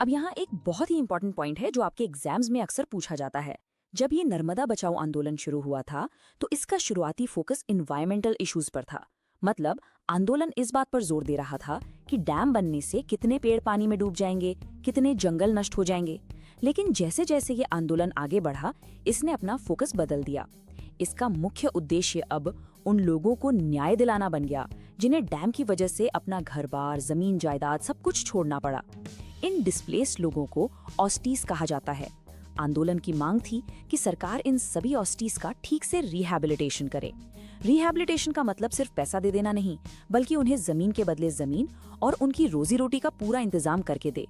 अब यहाँ एक बहुत ही इंपॉर्टेंट पॉइंट है जो आपके एग्जाम्स में अक्सर पूछा जाता है। जब ये नर्मदा बचाओ आंदोलन शुरू हुआ था तो इसका शुरुआती फोकस एनवायरमेंटल इश्यूज पर था। मतलब आंदोलन इस बात पर जोर दे रहा था कि डैम बनने से कितने पेड़ पानी में डूब जाएंगे, कितने जंगल नष्ट हो जाएंगे। लेकिन जैसे जैसे ये आंदोलन आगे बढ़ा, इसने अपना फोकस बदल दिया। इसका मुख्य उद्देश्य अब उन लोगों को न्याय दिलाना बन गया जिन्हें डैम की वजह से अपना घर-बार, जमीन जायदाद सब कुछ छोड़ना पड़ा। इन डिस्प्लेस्ड लोगों को ऑस्टीज कहा जाता है। आंदोलन की मांग थी कि सरकार इन सभी ऑस्टीज का ठीक से रिहैबिलिटेशन करे। रिहैबिलिटेशन का मतलब सिर्फ पैसा दे देना नहीं, बल्कि उन्हें जमीन के बदले जमीन और उनकी रोजी रोटी का पूरा इंतजाम करके दे।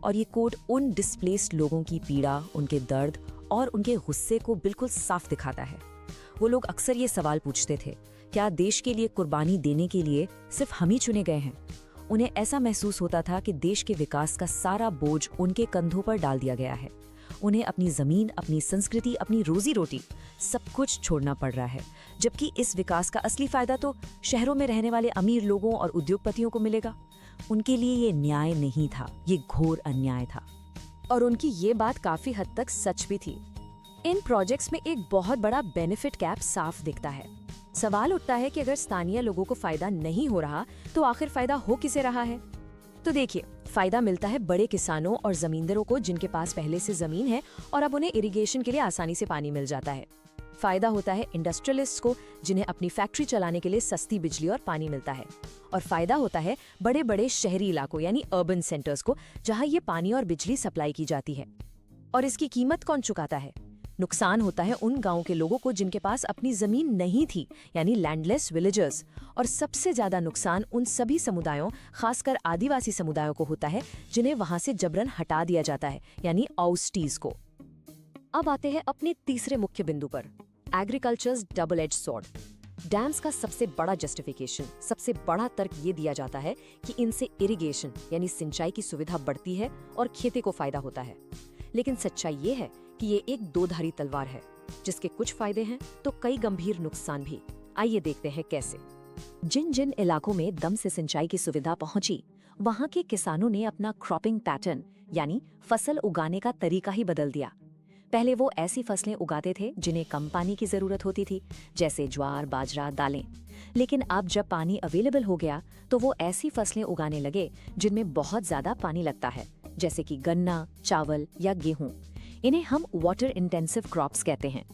और ये कोड उन डिस्प्लेस्ड लोगों की पीड़ा, उनके दर्द और उनके गुस्से को बिल्कुल साफ दिखाता है। वो लोग अक्सर ये सवाल पूछते थे, क्या देश के लिए कुर्बानी देने के लिए सिर्फ हम ही चुने गए हैं? उन्हें ऐसा महसूस होता था कि देश के विकास का सारा बोझ उनके कंधों पर डाल दिया गया है। उन्हें अपनी जमीन, अपनी संस्कृति, अपनी रोजी रोटी सब कुछ छोड़ना पड़ रहा है, जबकि इस विकास का असली फायदा तो शहरों में रहने वाले अमीर लोगों और उद्योगपतियों को मिलेगा। उनके लिए ये न्याय नहीं था, ये घोर अन्याय था। और उनकी ये बात काफी हद तक सच भी थी। इन प्रोजेक्ट्स में एक बहुत बड़ा बेनिफिट गैप साफ दिखता है। सवाल उठता है कि अगर स्थानीय लोगों को फायदा नहीं हो रहा तो आखिर फायदा हो किसे रहा है? तो देखिए, फायदा मिलता है बड़े किसानों और जमींदारों को जिनके पास पहले से जमीन है और अब उन्हें इरिगेशन के लिए आसानी से पानी मिल जाता है। फायदा होता है इंडस्ट्रियलिस्ट्स को जिन्हें अपनी फैक्ट्री चलाने के लिए सस्ती बिजली और पानी मिलता है। और फायदा होता है बड़े बड़े शहरी इलाकों यानी अर्बन सेंटर्स को, जहां ये पानी और बिजली सप्लाई की जाती है। और इसकी कीमत कौन चुकाता है? नुकसान होता है उन गांवों के लोगों को जिनके पास अपनी जमीन नहीं थी, यानी लैंडलेस विलेजर्स। और सबसे ज्यादा नुकसान उन सभी समुदायों, खासकर आदिवासी समुदायों को होता है जिन्हें वहां से जबरन हटा दिया जाता है, यानी ऑस्टीज को। अब आते हैं अपने तीसरे मुख्य बिंदु पर, agriculture's double edge sword. Dams का सबसे बड़ा जस्टिफिकेशन, सबसे बड़ा तर्क ये दिया जाता है कि इनसे इरिगेशन यानी सिंचाई की सुविधा बढ़ती है और खेती को फायदा होता है। लेकिन सच्चाई ये है कि ये एक दोधारी तलवार है, जिसके कुछ फायदे हैं तो कई गंभीर नुकसान भी। आइए देखते हैं कैसे। जिन जिन इलाकों में दम से सिंचाई की सुविधा पहुंची, वहां के किसानों ने अपना क्रॉपिंग पैटर्न यानी फसल उगाने का तरीका ही बदल दिया। पहले वो ऐसी फसलें उगाते थे जिन्हें कम पानी की जरूरत होती थी, जैसे ज्वार, बाजरा, दालें। लेकिन अब जब पानी अवेलेबल हो गया तो वो ऐसी फसलें उगाने लगे जिनमें बहुत ज्यादा पानी लगता है, जैसे कि गन्ना, चावल या गेहूं। इन्हें हम वाटर इंटेंसिव क्रॉप्स कहते हैं।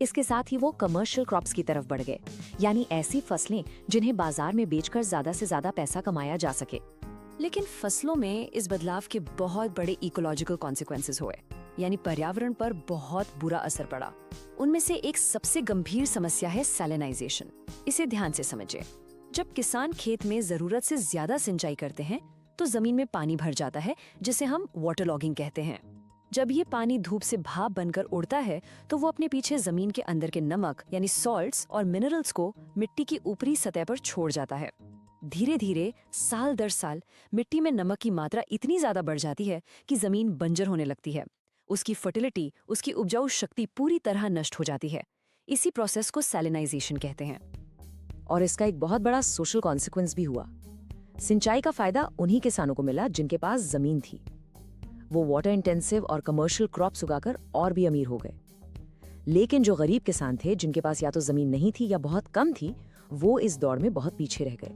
इसके साथ ही वो कमर्शियल क्रॉप्स की तरफ बढ़ गए, यानी ऐसी फसलें जिन्हें बाजार में बेचकर ज्यादा से ज्यादा पैसा कमाया जा सके। लेकिन फसलों में इस बदलाव के बहुत बड़े इकोलॉजिकल कॉन्सिक्वेंसेस हुए, यानी पर्यावरण पर बहुत बुरा असर पड़ा। उनमें से एक सबसे गंभीर समस्या है सैलिनाइजेशन। इसे ध्यान से समझिए। जब किसान खेत में जरूरत से ज्यादा सिंचाई करते हैं तो जमीन में पानी भर जाता है, जिसे हम वाटर लॉगिंग कहते हैं। जब ये पानी धूप से भाप बनकर उड़ता है तो वो अपने पीछे जमीन के अंदर के नमक यानी सॉल्ट्स और मिनरल्स को मिट्टी की ऊपरी सतह पर छोड़ जाता है। धीरे धीरे साल दर साल मिट्टी में नमक की मात्रा इतनी ज्यादा बढ़ जाती है कि जमीन बंजर होने लगती है। उसकी फर्टिलिटी, उसकी उपजाऊ शक्ति पूरी तरह नष्ट हो जाती है। इसी प्रोसेस को सैलिनाइजेशन कहते हैं। और इसका एक बहुत बड़ा सोशल कॉन्सिक्वेंस भी हुआ। सिंचाई का फायदा उन्हीं किसानों को मिला जिनके पास जमीन थी। वो वाटर इंटेंसिव और कमर्शियल क्रॉप्स उगाकर और भी अमीर हो गए। लेकिन जो गरीब किसान थे, जिनके पास या तो जमीन नहीं थी या बहुत कम थी, वो इस दौड़ में बहुत पीछे रह गए।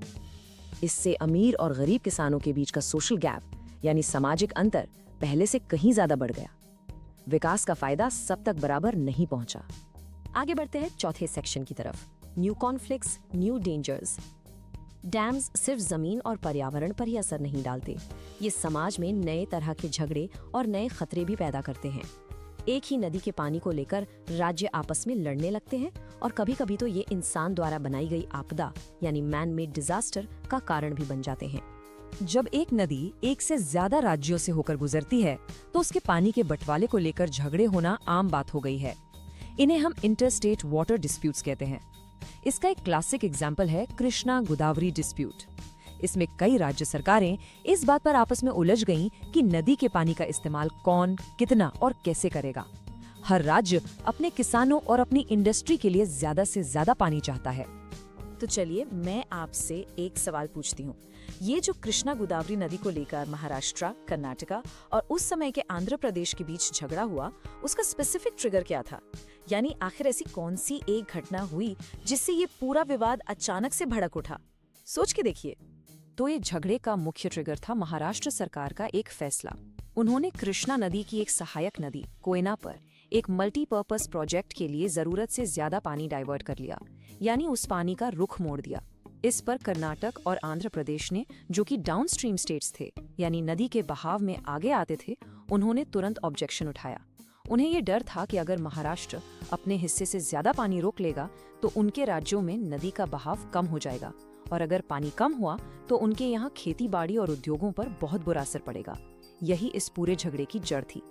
इससे अमीर और गरीब किसानों के बीच का सोशल गैप यानी सामाजिक अंतर पहले से कहीं ज्यादा बढ़ गया। विकास का फायदा सब तक बराबर नहीं पहुंचा। आगे बढ़ते हैं चौथे सेक्शन की तरफ, new conflicts, new dangers. Dams सिर्फ जमीन और पर्यावरण पर ही असर नहीं डालते, ये समाज में नए तरह के झगड़े और नए खतरे भी पैदा करते हैं। एक ही नदी के पानी को लेकर राज्य आपस में लड़ने लगते हैं और कभी कभी तो ये इंसान द्वारा बनाई गई आपदा यानी मैन मेड डिजास्टर का कारण भी बन जाते हैं। जब एक नदी एक से ज्यादा राज्यों से होकर गुजरती है तो उसके पानी के बंटवारे को लेकर झगड़े होना आम बात हो गई है। इन्हें हम इंटरस्टेट वाटर डिस्प्यूट्स कहते हैं। इसका एक क्लासिक एग्जाम्पल है कृष्णा गोदावरी डिस्प्यूट। इसमें कई राज्य सरकारें इस बात पर आपस में उलझ गईं कि नदी के पानी का इस्तेमाल कौन, कितना और कैसे करेगा। हर राज्य अपने किसानों और अपनी इंडस्ट्री के लिए ज्यादा से ज्यादा पानी चाहता है। तो चलिए मैं आपसे एक सवाल पूछती हूँ। ये जो कृष्णा गोदावरी नदी को लेकर महाराष्ट्र, कर्नाटका और उस समय के आंध्र प्रदेश के बीच झगड़ा हुआ, उसका स्पेसिफिक ट्रिगर क्या था? यानी आखिर ऐसी कौन सी एक घटना हुई जिससे ये पूरा विवाद अचानक से भड़क उठा? सोच के देखिए। तो ये झगड़े का मुख्य ट्रिगर था महाराष्ट्र सरकार का एक फैसला। उन्होंने कृष्णा नदी की एक सहायक नदी कोयना पर एक मल्टीपर्पज प्रोजेक्ट के लिए जरूरत से ज्यादा पानी डाइवर्ट कर लिया, यानी उस पानी का रुख मोड़ दिया। इस पर कर्नाटक और आंध्र प्रदेश ने, जो कि डाउनस्ट्रीम स्टेट्स थे यानी नदी के बहाव में आगे आते थे, उन्होंने तुरंत ऑब्जेक्शन उठाया। उन्हें ये डर था कि अगर महाराष्ट्र अपने हिस्से से ज्यादा पानी रोक लेगा तो उनके राज्यों में नदी का बहाव कम हो जाएगा, और अगर पानी कम हुआ तो उनके यहाँ खेती बाड़ी और उद्योगों पर बहुत बुरा असर पड़ेगा। यही इस पूरे झगड़े की जड़ थी।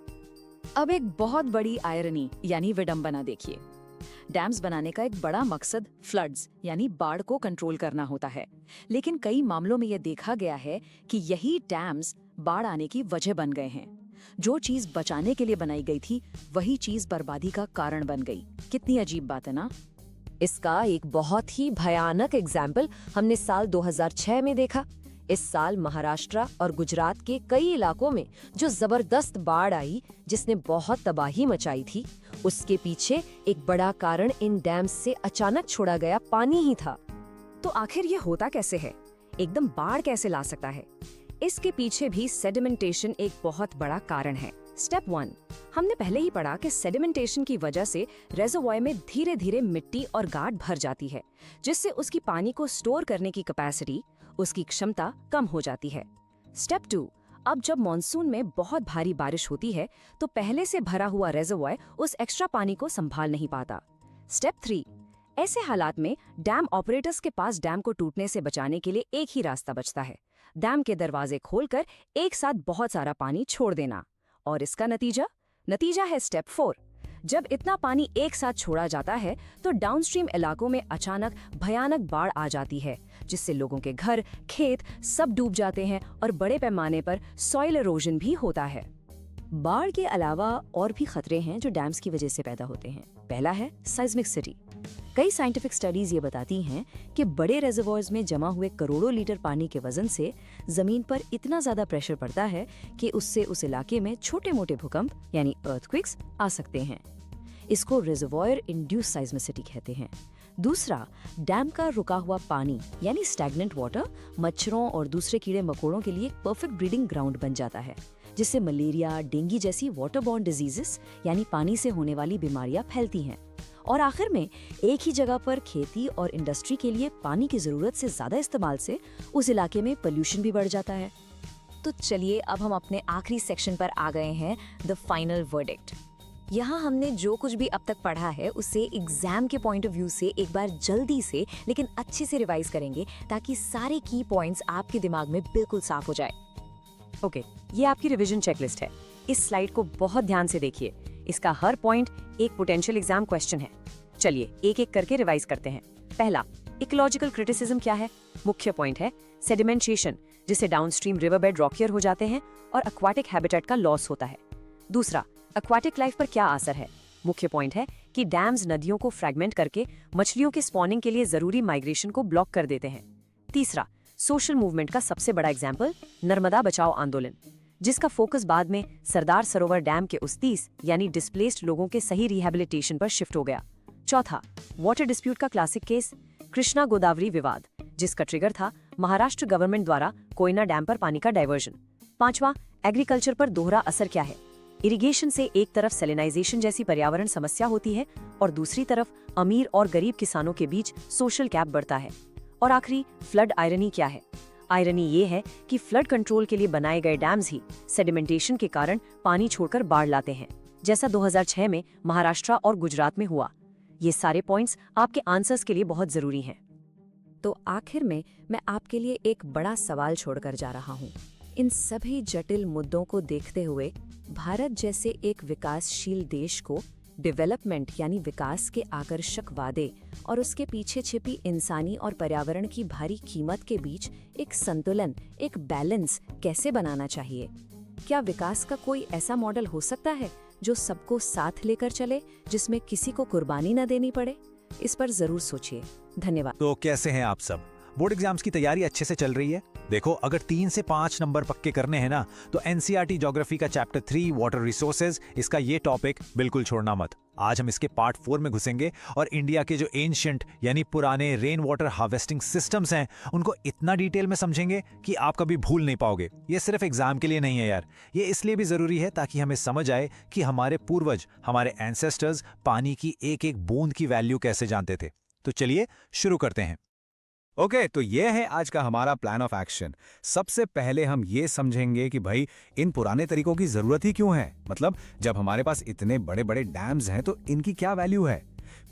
अब एक बहुत बड़ी आयरनी यानी विडंबना देखिए। डैम्स बनाने का एक बड़ा मकसद फ्लड्स यानी बाढ़ को कंट्रोल करना होता है, लेकिन कई मामलों में यह देखा गया है कि यही डैम्स बाढ़ आने की वजह बन गए हैं। जो चीज बचाने के लिए बनाई गई थी वही चीज बर्बादी का कारण बन गई। कितनी अजीब बात है ना? इसका एक बहुत ही भयानक एग्जाम्पल हमने साल 2006 में देखा। इस साल महाराष्ट्र और गुजरात के कई इलाकों में जो जबरदस्त बाढ़ आई जिसने बहुत तबाही मचाई थी, उसके पीछे एक बड़ा कारण इन डैम्स से अचानक छोड़ा गया पानी ही था। तो आखिर ये होता कैसे है? एकदम बाढ़ कैसे ला सकता है? इसके पीछे भी सेडिमेंटेशन एक बहुत बड़ा कारण है। स्टेप 1, हमने पहले ही पढ़ा कि सेडिमेंटेशन की वजह से रेजर्वॉयर में धीरे धीरे मिट्टी और गाद भर जाती है, जिससे उसकी पानी को स्टोर करने की कैपेसिटी, उसकी क्षमता कम हो जाती है। स्टेप 2, अब जब मॉनसून में बहुत भारी बारिश होती है तो पहले से भरा हुआ रेजर्वॉयर उस एक्स्ट्रा पानी को संभाल नहीं पाता। स्टेप 3, ऐसे हालात में डैम ऑपरेटर्स के पास डैम को टूटने से बचाने के लिए एक ही रास्ता बचता है, डैम के दरवाजे खोलकर एक साथ बहुत सारा पानी छोड़ देना। और इसका नतीजा है स्टेप 4। जब इतना पानी एक साथ छोड़ा जाता है तो डाउनस्ट्रीम इलाकों में अचानक भयानक बाढ़ आ जाती है, जिससे लोगों के घर, खेत सब डूब जाते हैं और बड़े पैमाने पर सॉइल इरोजन भी होता है। बाढ़ के अलावा और भी खतरे हैं जो डैम्स की वजह से पैदा होते हैं। पहला है साइज्मिसिटी। कई साइंटिफिक स्टडीज ये बताती हैं कि बड़े रेजर्वॉयर्स में जमा हुए करोड़ों लीटर पानी के वजन से जमीन पर इतना ज्यादा प्रेशर पड़ता है कि उससे उस इलाके में छोटे मोटे भूकंप यानी अर्थक्वेक्स आ सकते हैं। इसको रिजर्वॉयर इंड्यूस साइज्मिसिटी कहते हैं। दूसरा, डैम का रुका हुआ पानी यानी स्टैग्नेंट वाटर मच्छरों और दूसरे कीड़े मकोड़ों के लिए एक परफेक्ट ब्रीडिंग ग्राउंड बन जाता है, जिससे मलेरिया, डेंगू जैसी वाटरबॉर्न डिजीजेस यानी पानी से होने वाली बीमारियां फैलती हैं। और आखिर में एक ही जगह पर खेती और इंडस्ट्री के लिए पानी की जरूरत से ज्यादा इस्तेमाल से उस इलाके में पोल्यूशन भी बढ़ जाता है। तो चलिए अब हम अपने आखिरी सेक्शन पर आ गए हैं, द फाइनल वर्डिक्ट। यहाँ हमने जो कुछ भी अब तक पढ़ा है उसे एग्जाम के पॉइंट ऑफ व्यू से एक बार जल्दी से लेकिन अच्छे से रिवाइज करेंगे, ताकि सारे की पॉइंट्स आपके दिमाग में बिल्कुल साफ हो जाए। ओके, ये आपकी रिवीजन चेकलिस्ट है। इस स्लाइड को बहुत ध्यान से देखिए। इसका हर पॉइंट एक पोटेंशियल एग्जाम क्वेश्चन है। चलिए एक एक करके रिवाइज करते हैं। पहला, इकोलॉजिकल क्रिटिसिज्म क्या है? मुख्य पॉइंट है सेडिमेंटेशन, जिससे डाउनस्ट्रीम रिवरबेड रॉकियर हो जाते हैं और एक्वाटिक हैबिटेट का लॉस होता है। दूसरा, एक्वाटिक लाइफ पर क्या असर है? मुख्य पॉइंट है कि डैम्स नदियों को फ्रैगमेंट करके मछलियों के स्पॉनिंग के लिए जरूरी माइग्रेशन को ब्लॉक कर देते हैं। तीसरा, सोशल मूवमेंट का सबसे बड़ा एग्जाम्पल नर्मदा बचाओ आंदोलन, जिसका फोकस बाद में सरदार सरोवर डैम के उस 30 यानी डिस्प्लेस्ड लोगों के सही रिहैबिलिटेशन पर शिफ्ट हो गया। चौथा, वाटर डिस्प्यूट का क्लासिक केस कृष्णा गोदावरी विवाद, जिसका ट्रिगर था महाराष्ट्र गवर्नमेंट द्वारा कोयना डैम पर पानी का डाइवर्जन। पांचवा, एग्रीकल्चर पर दोहरा असर क्या है। इरिगेशन से एक तरफ सेलिनाइजेशन जैसी पर्यावरण समस्या होती है और दूसरी तरफ अमीर और गरीब किसानों के बीच सोशल गैप बढ़ता है। और आखिरी, फ्लड आयरनी क्या है। आयरनी ये है कि फ्लड कंट्रोल के लिए बनाए गए डैम्स ही सेडिमेंटेशन के कारण पानी छोड़कर बाढ़ लाते हैं, जैसा 2006 में महाराष्ट्र और गुजरात में हुआ। ये सारे पॉइंट्स आपके आंसर्स के लिए बहुत जरूरी हैं। तो आखिर में मैं आपके लिए एक बड़ा सवाल छोड़कर जा रहा हूँ। इन सभी जटिल मुद्दों को देखते हुए भारत जैसे एक विकासशील देश को डेवलपमेंट यानी विकास के आकर्षक वादे और उसके पीछे छिपी इंसानी और पर्यावरण की भारी कीमत के बीच एक संतुलन, एक बैलेंस कैसे बनाना चाहिए? क्या विकास का कोई ऐसा मॉडल हो सकता है जो सबको साथ लेकर चले, जिसमें किसी को कुर्बानी न देनी पड़े? इस पर जरूर सोचिए। धन्यवाद। तो कैसे हैं आप सब? बोर्ड एग्जाम्स की तैयारी अच्छे से चल रही है? देखो, अगर 3 से 5 नंबर पक्के करने हैं ना, तो एनसीईआरटी ज्योग्राफी का चैप्टर 3 वाटर रिसोर्सेज, इसका ये टॉपिक बिल्कुल छोड़ना मत। आज हम इसके पार्ट 4 में घुसेंगे और इंडिया के जो एंशिएंट यानी पुराने रेन वाटर हार्वेस्टिंग सिस्टम्स हैं, उनको इतना डिटेल में समझेंगे कि आप कभी भूल नहीं पाओगे। ये सिर्फ एग्जाम के लिए नहीं है यार, ये इसलिए भी जरूरी है ताकि हमें समझ आए कि हमारे पूर्वज, हमारे एंसेस्टर्स पानी की एक एक बूंद की वैल्यू कैसे जानते थे। तो चलिए शुरू करते हैं। ओके, तो ये है आज का हमारा प्लान ऑफ एक्शन। सबसे पहले हम ये समझेंगे कि भाई इन पुराने तरीकों की जरूरत ही क्यों है। मतलब जब हमारे पास इतने बड़े बड़े डैम्स हैं तो इनकी क्या वैल्यू है।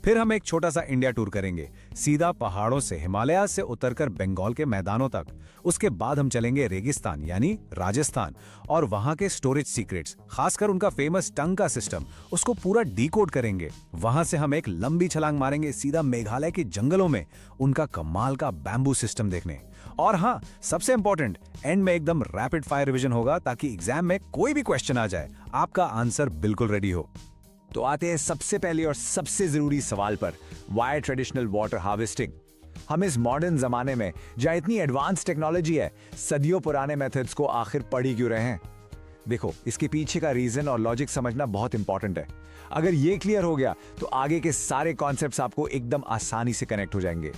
फिर हम एक छोटा सा इंडिया टूर करेंगे, सीधा पहाड़ों से हिमालय से उतरकर बंगाल के मैदानों तक। उसके बाद हम चलेंगे रेगिस्तान यानी राजस्थान और वहां के स्टोरेज सीक्रेट्स, खासकर उनका फेमस टंग का सिस्टम, उसको पूरा डीकोड करेंगे। वहां से हम एक लंबी छलांग मारेंगे सीधा मेघालय के जंगलों में, उनका कमाल का बैम्बू सिस्टम देखने। और हाँ, सबसे इंपॉर्टेंट, एंड में एकदम रैपिड फायर रिवीजन होगा ताकि एग्जाम में कोई भी क्वेश्चन आ जाए, आपका आंसर बिल्कुल रेडी हो। तो आते हैं सबसे पहले और सबसे जरूरी सवाल पर, वाई ट्रेडिशनल वाटर हार्वेस्टिंग। हम इस मॉडर्न जमाने में जहां इतनी एडवांस टेक्नोलॉजी है, सदियों पुराने मेथड्स को आखिर पढ़ ही क्यों रहे हैं? देखो, इसके पीछे का रीजन और लॉजिक समझना बहुत इंपॉर्टेंट है। अगर ये क्लियर हो गया तो आगे के सारे कॉन्सेप्ट्स आपको एकदम आसानी से कनेक्ट हो जाएंगे।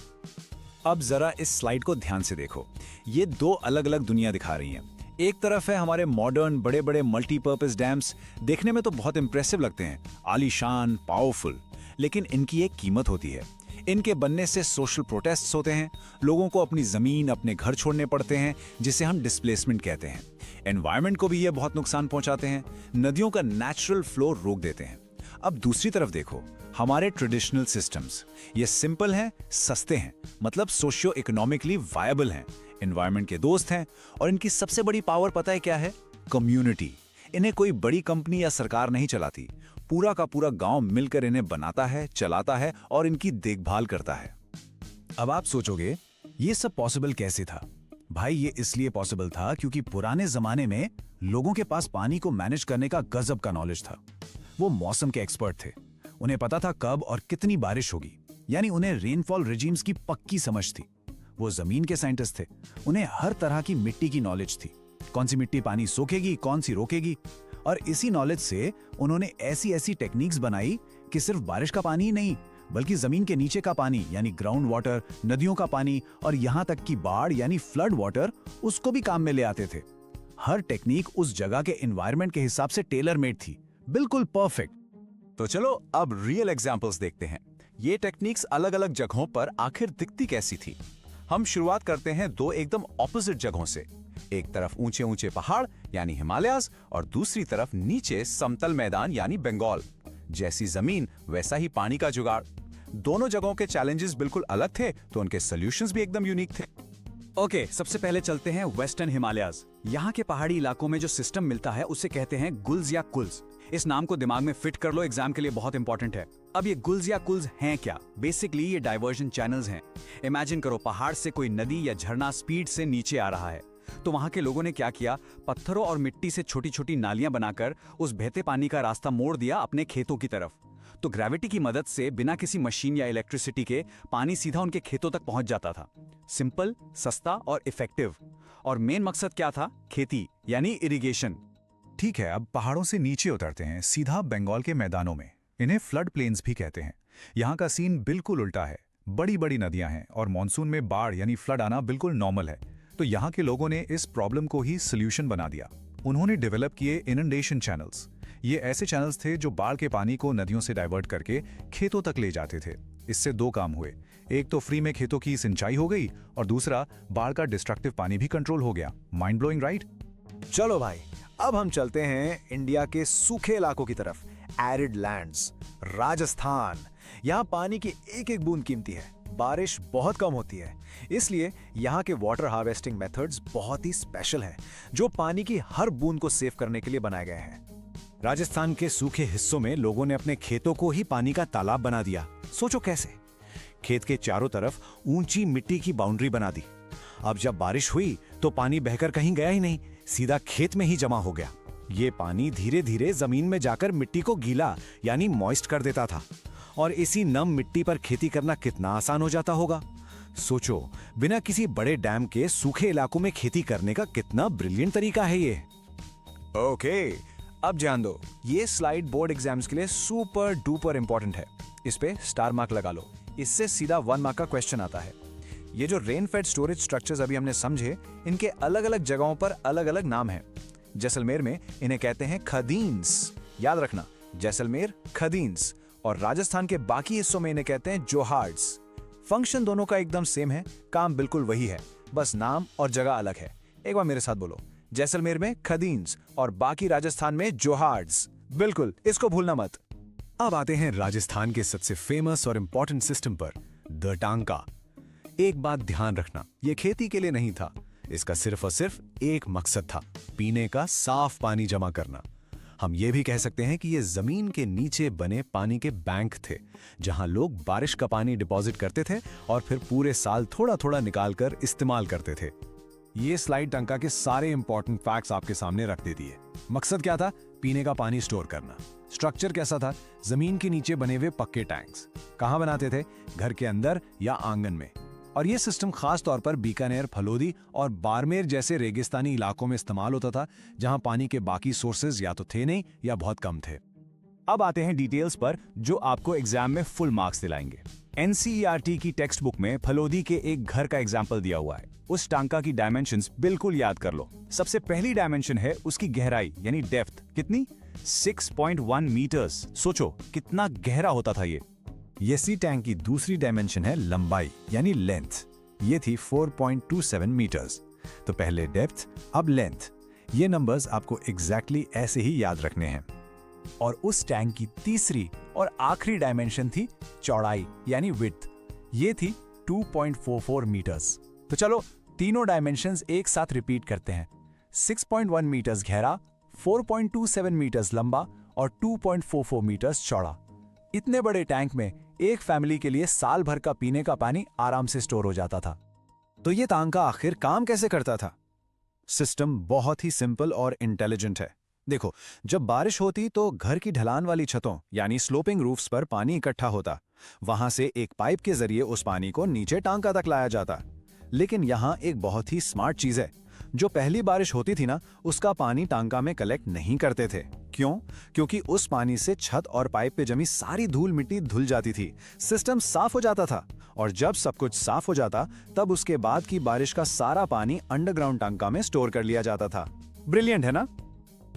अब जरा इस स्लाइड को ध्यान से देखो, ये 2 अलग अलग दुनिया दिखा रही हैं। एक तरफ है हमारे मॉडर्न बड़े बड़े मल्टीपर्पस डैम्स, देखने में तो बहुत इंप्रेसिव लगते हैं, आलीशान, पावरफुल, लेकिन इनकी एक कीमत होती है। इनके बनने से सोशल प्रोटेस्ट्स होते हैं, लोगों को अपनी जमीन, अपने घर छोड़ने पड़ते हैं, जिसे हम डिस्प्लेसमेंट कहते हैं। एनवायरनमेंट को भी ये बहुत नुकसान पहुंचाते हैं, नदियों का नेचुरल फ्लो रोक देते हैं। अब दूसरी तरफ देखो, हमारे ट्रेडिशनल सिस्टम्स, ये सिंपल हैं, सस्ते हैं, मतलब सोशियो इकोनॉमिकली वायबल हैं, एनवायरनमेंट के दोस्त हैं, और इनकी सबसे बड़ी पावर पता है क्या है? कम्युनिटी। इन्हें कोई बड़ी कंपनी या सरकार नहीं चलाती, पूरा का पूरा गांव मिलकर इन्हें बनाता है, चलाता है और इनकी देखभाल करता है। अब आप सोचोगे ये सब पॉसिबल कैसे था? भाई, ये इसलिए पॉसिबल था क्योंकि पुराने जमाने में लोगों के पास पानी को मैनेज करने का गजब का नॉलेज था। वो मौसम के एक्सपर्ट थे, उन्हें पता था कब और कितनी बारिश होगी, यानी उन्हें रेनफॉल रिजीम्स की पक्की समझ थी। वो जमीन के साइंटिस्ट थे, उन्हें हर तरह की मिट्टी की नॉलेज थी, कौन सी मिट्टी पानी सोखेगी, कौन सी रोकेगी। और इसी नॉलेज से उन्होंने ऐसी ऐसी टेक्निक्स बनाई कि सिर्फ बारिश का पानी ही नहीं, बल्कि जमीन के नीचे का पानी यानी ग्राउंड वाटर, नदियों का पानी और यहां तक कि बाढ़ यानी फ्लड वाटर, उसको भी काम में ले आते थे। हर टेक्निक उस जगह के एनवायरनमेंट के हिसाब से टेलर मेड थी, बिल्कुल परफेक्ट। तो चलो अब रियल एग्जाम्पल्स देखते हैं, ये टेक्निक्स अलग अलग जगहों पर आखिर दिखती कैसी थी। हम शुरुआत करते हैं 2 एकदम ऑपोजिट जगहों से। एक तरफ ऊंचे ऊंचे पहाड़ यानी हिमालयाज और दूसरी तरफ नीचे समतल मैदान यानी बंगाल। जैसी जमीन वैसा ही पानी का जुगाड़। दोनों जगहों के चैलेंजेस बिल्कुल अलग थे, तो उनके सॉल्यूशंस भी एकदम यूनिक थे। ओके, सबसे पहले चलते हैं वेस्टर्न हिमालयाज। यहाँ के पहाड़ी इलाकों में जो सिस्टम मिलता है उसे कहते हैं गुल्स या कुल्स। इस नाम को दिमाग में फिट कर लो, एग्जाम के लिए बहुत इंपॉर्टेंट है। अब ये गुल्स या कुल्स हैं क्या? बेसिकली ये डाइवर्जन चैनल्स हैं। इमेजिन करो, पहाड़ से कोई नदी या झरना स्पीड से नीचे आ रहा है, तो वहां के लोगों ने क्या किया, पत्थरों और मिट्टी से छोटी छोटी नालियां बनाकर उस बहते पानी का रास्ता मोड़ दिया अपने खेतों की तरफ। तो ग्रेविटी की मदद से बिना किसी मशीन या इलेक्ट्रिसिटी के पानी सीधा उनके खेतों तक पहुंच जाता था। सिंपल, सस्ता और इफेक्टिव। और मेन मकसद क्या था? खेती यानी इरिगेशन। ठीक है, अब पहाड़ों से नीचे उतरते हैं सीधा बंगाल के मैदानों में। इन्हें फ्लड प्लेन्स भी कहते हैं। यहाँ का सीन बिल्कुल उल्टा है। बड़ी बड़ी नदियां हैं और मॉनसून में बाढ़ यानी फ्लड आना बिल्कुल नॉर्मल है। तो यहाँ के लोगों ने इस प्रॉब्लम को ही सोल्यूशन बना दिया। उन्होंने डेवलप किए इनंडेशन चैनल्स। ये ऐसे चैनल्स थे जो बाढ़ के पानी को नदियों से डाइवर्ट करके खेतों तक ले जाते थे। इससे दो काम हुए, एक तो फ्री में खेतों की सिंचाई हो गई और दूसरा बाढ़ का डिस्ट्रक्टिव पानी भी कंट्रोल हो गया। Mind blowing, right? चलो भाई, अब हम चलते हैं इंडिया के सूखे इलाकों की तरफ, एरिड लैंड्स, राजस्थान। यहाँ पानी की एक एक बूंद कीमती है। बारिश बहुत कम होती है, इसलिए यहाँ के वाटर हार्वेस्टिंग मेथड्स बहुत ही स्पेशल हैं, जो पानी की हर बूंद को सेव करने के लिए बनाए गए हैं। राजस्थान के सूखे हिस्सों में लोगों ने अपने खेतों को ही पानी का तालाब बना दिया। सोचो कैसे? खेत के चारों तरफ ऊंची मिट्टी की बाउंड्री बना दी। अब जब बारिश हुई तो पानी बहकर कहीं गया ही नहीं, सीधा खेत में ही जमा हो गया। ये पानी धीरे धीरे जमीन में जाकर मिट्टी को गीला यानी मॉइस्ट कर देता था और इसी नम मिट्टी पर खेती करना कितना आसान हो जाता होगा। सोचो, बिना किसी बड़े डैम के सूखे इलाकों में खेती करने का कितना ब्रिलियंट तरीका है ये। ओके, अब जान दो, ये स्लाइड बोर्ड एग्जाम्स के लिए सुपर डुपर इंपॉर्टेंट है। इस पे स्टार मार्क लगा लो, इससे सीधा 1 मार्क का क्वेश्चन आता है। ये जो रेन फेड स्टोरेज स्ट्रक्चर्स अभी हमने समझे, इनके अलग अलग जगहों पर अलग अलग नाम हैं। जैसलमेर में इन्हें कहते हैं खदीन्स, याद रखना, जैसलमेर खदीन्स। और राजस्थान के बाकी हिस्सों में इन्हें कहते हैं जोहार्ड्स। फंक्शन दोनों का एकदम सेम है, काम बिल्कुल वही है, बस नाम और जगह अलग है। एक बार मेरे साथ बोलो, जैसलमेर में खदीन्स और बाकी राजस्थान में जोहार्ड्स। बिल्कुल, इसको भूलना मत। अब आते हैं राजस्थान के सबसे फेमस और इंपॉर्टेंट सिस्टम पर, द टांका। एक बात ध्यान रखना, यह खेती के लिए नहीं था। इसका सिर्फ और सिर्फ एक मकसद था, पीने का साफ पानी जमा करना। हम ये भी कह सकते हैं कि ये जमीन के नीचे बने पानी के बैंक थे, जहां लोग बारिश का पानी डिपॉजिट करते थे और फिर पूरे साल थोड़ा थोड़ा निकालकर इस्तेमाल करते थे। ये स्लाइड टंका के सारे इंपॉर्टेंट फैक्ट्स आपके सामने रख देती है। मकसद क्या था? पीने का पानी स्टोर करना। स्ट्रक्चर कैसा था? जमीन के नीचे बने हुए पक्के टैंक्स। कहां बनाते थे? घर के अंदर या आंगन में। और यह सिस्टम खास तौर पर बीकानेर, फलोदी और बाड़मेर जैसे रेगिस्तानी इलाकों में इस्तेमाल होता था, जहां पानी के बाकी सोर्सेज या तो थे नहीं या बहुत कम थे। अब आते हैं डिटेल्स पर जो आपको एग्जाम में फुल मार्क्स दिलाएंगे। एनसीईआरटी की टेक्स्ट बुक में फलोदी के एक घर का एग्जाम्पल दिया हुआ है। उस टांका की डायमेंशंस बिल्कुल याद कर लो। सबसे पहली डायमेंशन है उसकी गहराई यानी डेप्थ। कितनी? 6.1 मीटर्स। सोचो कितना गहरा होता था ये। सी टैंक की दूसरी डायमेंशन है लंबाई यानी लेंथ। ये थी 4.27 मीटर्स। तो पहले डेप्थ, अब लेंथ। ये नंबर्स आपको एग्जैक्टली ऐसे ही याद रखने हैं। और उस टैंक की तीसरी और आखिरी डायमेंशन थी चौड़ाई यानी विड्थ। ये थी 2.44 मीटर्स। तो चलो तीनों डायमेंशंस एक साथ रिपीट करते हैं। 6.1 मीटर्स गहरा, 4.27 मीटर्स लंबा और 2.44 मीटर्स चौड़ा। इतने बड़े टैंक में एक फैमिली के लिए साल भर का पीने का पानी आराम से स्टोर हो जाता था। तो ये टांका आखिर काम कैसे करता था? सिस्टम बहुत ही सिंपल और इंटेलिजेंट है। देखो, जब बारिश होती तो घर की ढलान वाली छतों यानी स्लोपिंग रूफ्स पर पानी इकट्ठा होता। वहां से एक पाइप के जरिए उस पानी को नीचे टांका तक लाया जाता। लेकिन यहाँ एक बहुत ही स्मार्ट चीज है। जो पहली बारिश होती थी ना, उसका पानी टांका में कलेक्ट नहीं करते थे। क्यों? क्योंकि उस पानी से छत और पाइप पे जमी सारी धूल मिट्टी धुल जाती थी। सिस्टम साफ हो जाता था और जब सब कुछ साफ हो जाता तब उसके बाद की बारिश का सारा पानी अंडरग्राउंड टांका में स्टोर कर लिया जाता था। ब्रिलियंट है ना?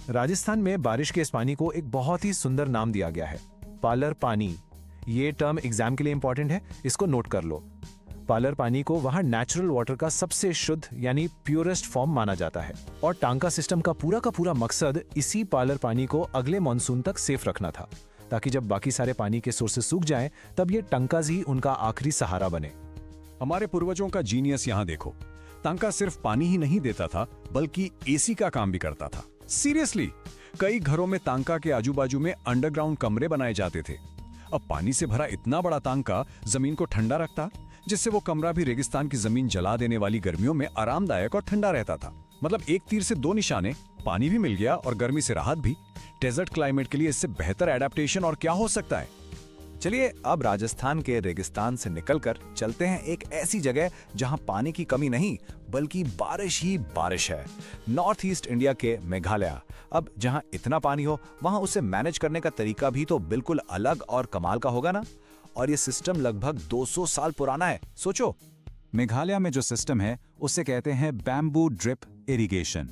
राजस्थान में बारिश के इस पानी को एक बहुत ही सुंदर नाम दिया गया है, पालर पानी। ये टर्म एग्जाम के लिए इंपॉर्टेंट है, इसको नोट कर लो। पालर पानी को वहां नेचुरल वाटर का सबसे शुद्ध यानी प्योरेस्ट फॉर्म माना जाता है और टांका सिस्टम का पूरा मकसद इसी पालर पानी को अगले मॉनसून तक सेफ रखना था, ताकि जब बाकी सारे पानी के सोर्सेज सूख जाएं तब ये टंकाज ही उनका आखिरी सहारा बने। हमारे पूर्वजों का जीनियस यहाँ देखो। टांका सिर्फ पानी ही नहीं देता था बल्कि एसी का काम भी करता था। सीरियसली, कई घरों में टांका के आजू बाजू में अंडरग्राउंड कमरे बनाए जाते थे। अब पानी से भरा इतना बड़ा टांका जमीन को ठंडा रखता, जिससे वो कमरा भी रेगिस्तान की जमीन जला देने वाली गर्मियों में आरामदायक और ठंडा रहता था। मतलब एक तीर से दो निशाने, पानी भी मिल गया और गर्मी से राहत भी। डेजर्ट क्लाइमेट के लिए इससे बेहतर एडेप्टेशन और क्या हो सकता है। चलिए अब राजस्थान के रेगिस्तान से निकलकर चलते हैं एक ऐसी जगह जहां पानी की कमी नहीं बल्कि बारिश ही बारिश है। नॉर्थ ईस्ट इंडिया के मेघालय। अब जहां इतना पानी हो वहां उसे मैनेज करने का तरीका भी तो बिल्कुल अलग और कमाल का होगा ना। और ये सिस्टम लगभग 200 साल पुराना है। सोचो, मेघालय में जो सिस्टम है उसे कहते हैं बैम्बू ड्रिप इरिगेशन।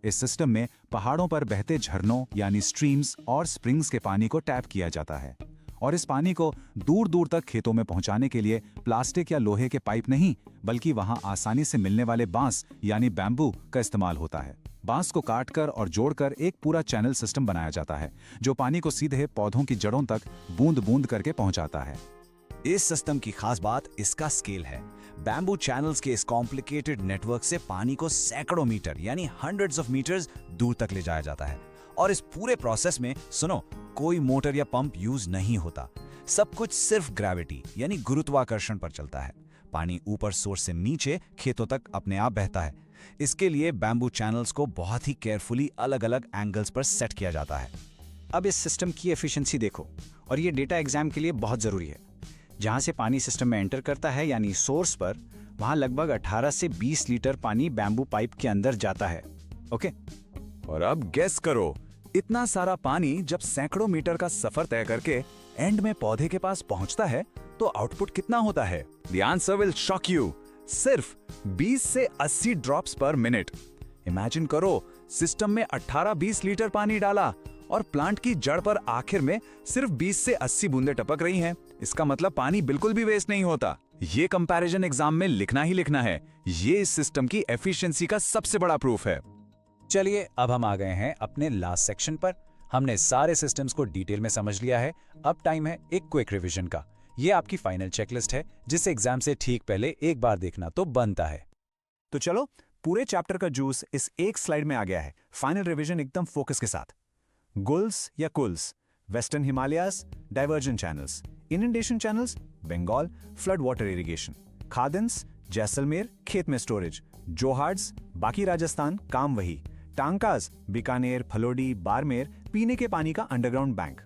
इस सिस्टम में पहाड़ों पर बहते झरनों यानी स्ट्रीम्स और स्प्रिंग्स के पानी को टैप किया जाता है और इस पानी को दूर दूर तक खेतों में पहुंचाने के लिए प्लास्टिक या लोहे के पाइप नहीं बल्कि वहां आसानी से मिलने वाले बांस यानी बैम्बू का इस्तेमाल होता है। बांस को काटकर और जोड़कर एक पूरा चैनल सिस्टम बनाया जाता है जो पानी को सीधे पौधों की जड़ों तक बूंद बूंद करके पहुंचाता है। इस सिस्टम की खास बात इसका स्केल है। बैम्बू चैनल्स के इस कॉम्प्लिकेटेड नेटवर्क से पानी को सैकड़ों मीटर यानी हंड्रेड्स ऑफ मीटर्स दूर तक ले जाया जाता है और इस पूरे प्रोसेस में सुनो कोई मोटर या पंप यूज नहीं होता। सब कुछ सिर्फ ग्रेविटी यानी गुरुत्वाकर्षण पर चलता है। पानी ऊपर सोर्स से नीचे खेतों तक अपने आप बहता है। इसके लिए बैम्बू चैनल्स को बहुत ही केयरफुली अलग अलग एंगल्स पर सेट किया जाता है। अब इस सिस्टम की एफिशिएंसी देखो और ये डेटा एग्जाम के लिए बहुत ज़रूरी है। जहाँ से पानी सिस्टम में एंटर करता है यानी सोर्स पर, वहाँ लगभग 18 से 20 लीटर पानी बैम्बू पाइप के अंदर जाता है। ओके, और अब गेस करो, इतना सारा पानी जब सैकड़ों मीटर का सफर तय करके एंड में पौधे के पास पहुंचता है तो आउटपुट कितना होता है? The answer will shock you. सिर्फ 20 से 80 ड्रॉप्स पर मिनट। इमेजिन करो, सिस्टम में 18-20 लीटर पानी डाला और प्लांट की जड़ पर आखिर में सिर्फ 20 से 80 बूंदें टपक रही हैं। इसका मतलब पानी बिल्कुल भी वेस्ट नहीं होता। ये कंपैरिजन एग्जाम में लिखना ही लिखना है। ये इस सिस्टम की एफिशिएंसी का सबसे बड़ा प्रूफ है। चलिए अब हम आ गए हैं अपने लास्ट सेक्शन पर। हमने सारे सिस्टम्स को डिटेल में समझ लिया है। अब टाइम है एक क्विक रिवीजन का। ये आपकी फाइनल चेकलिस्ट है जिसे एग्जाम से ठीक पहले एक बार देखना तो बनता है। तो चलो, पूरे चैप्टर का जूस इस एक स्लाइड में आ गया है। फाइनल रिवीजन एकदम फोकस के साथ। गुल्स या कुल्स, western Himalayas, diversion channels, inundation channels, Bengal, flood water irrigation, खादिन्स, जैसलमेर, खेत में स्टोरेज, जोहार्ड्स, बाकी राजस्थान, काम वही, टांकाज, बीकानेर, फलोडी, बाड़मेर, पीने के पानी का अंडरग्राउंड बैंक,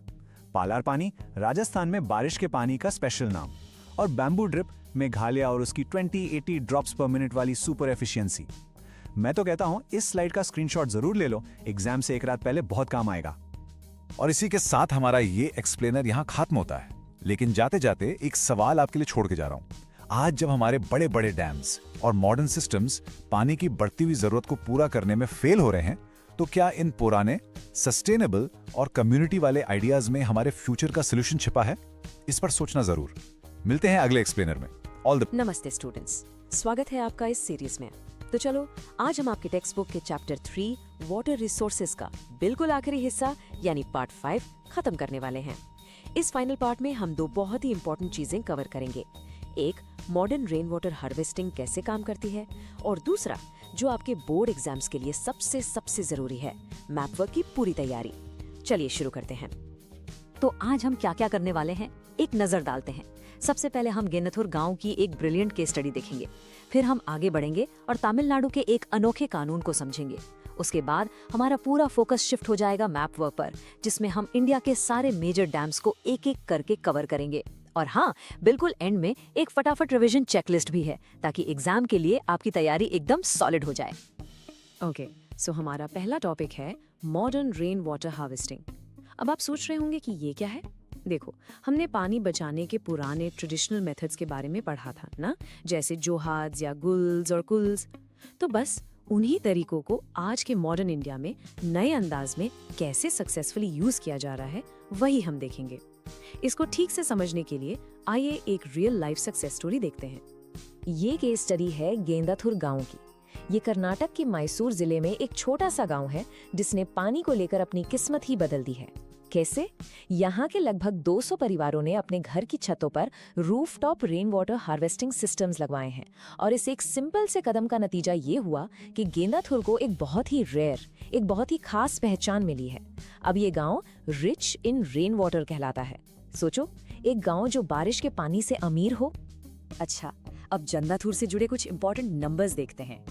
पालार पानी, राजस्थान में बारिश के पानी का स्पेशल नाम, और बैम्बू ड्रिप, मेघालय और उसकी 20-80 ड्रॉप्स पर मिनट वाली सुपर एफिशिएंसी। मैं तो कहता हूं इस स्लाइड का स्क्रीनशॉट जरूर ले लो, एग्जाम से एक रात पहले बहुत काम आएगा। और इसी के साथ हमारा ये एक्सप्लेनर यहाँ खत्म होता है। लेकिन जाते जाते एक सवाल आपके लिए छोड़ के जा रहा हूँ। आज जब हमारे बड़े बड़े डैम्स और मॉडर्न सिस्टम्स पानी की बढ़ती हुई जरूरत को पूरा करने में फेल हो रहे हैं, तो क्या इन पुराने, सस्टेनेबल और कम्युनिटी वाले आइडियाज में हमारे फ्यूचर का सोल्यूशन छिपा है? इस पर सोचना जरूर। मिलते हैं अगले एक्सप्लेनर में। ऑल द नमस्ते स्टूडेंट्स, स्वागत है आपका इस सीरीज में। तो चलो आज हम आपके टेक्स्ट बुक के चैप्टर 3 वाटर रिसोर्सेज का बिल्कुल आखिरी हिस्सा यानी पार्ट 5 खत्म करने वाले हैं। इस फाइनल पार्ट में हम दो बहुत ही इंपॉर्टेंट चीजें कवर करेंगे। एक, मॉडर्न रेन वाटर हार्वेस्टिंग कैसे काम करती है, और दूसरा जो आपके बोर्ड एग्जाम्स के लिए सबसे जरूरी है, मैप वर्क की पूरी तैयारी। चलिए शुरू करते हैं। तो आज हम क्या क्या करने वाले हैं, एक नजर डालते हैं। सबसे पहले हम गेंदथुर गांव की एक ब्रिलियंट केस स्टडी देखेंगे। फिर हम आगे बढ़ेंगे और तमिलनाडु के एक अनोखे कानून को समझेंगे। उसके बाद हमारा पूरा फोकस शिफ्ट हो जाएगा मैप वर्क पर, जिसमें हम इंडिया के सारे मेजर डैम्स को एक एक करके कवर करेंगे। और हाँ, बिल्कुल एंड में एक फटाफट रिवीजन चेकलिस्ट भी है, ताकि एग्जाम के लिए आपकी तैयारी एकदम सॉलिड हो जाए। ओके, सो हमारा पहला टॉपिक है मॉडर्न रेन वाटर हार्वेस्टिंग। अब आप सोच रहे होंगे कि ये क्या है। देखो, हमने पानी बचाने के पुराने ट्रेडिशनल मेथड्स के बारे में पढ़ा था ना, जैसे जोहार्ड्स या गुल्स और कुल्स। तो बस उन्हीं तरीकों को आज के मॉडर्न इंडिया में नए अंदाज में कैसे सक्सेसफुली यूज किया जा रहा है, वही हम देखेंगे। इसको ठीक से समझने के लिए आइए एक रियल लाइफ सक्सेस स्टोरी देखते हैं। ये केस स्टडी है गेंदाथुर गांव की। ये कर्नाटक के मैसूर जिले में एक छोटा सा गांव है जिसने पानी को लेकर अपनी किस्मत ही बदल दी है। कैसे? यहाँ के लगभग 200 परिवारों ने अपने घर की छतों पर rooftop rain water harvesting systems लगवाए हैं, और इस एक सिंपल से कदम का नतीजा ये हुआ कि गेंदाथुर को एक बहुत ही रेयर, एक बहुत ही खास पहचान मिली है। अब ये गांव रिच इन रेन वाटर कहलाता है। सोचो, एक गांव जो बारिश के पानी से अमीर हो। अच्छा, अब गेंदाथुर से जुड़े कुछ इंपॉर्टेंट नंबर्स देखते हैं।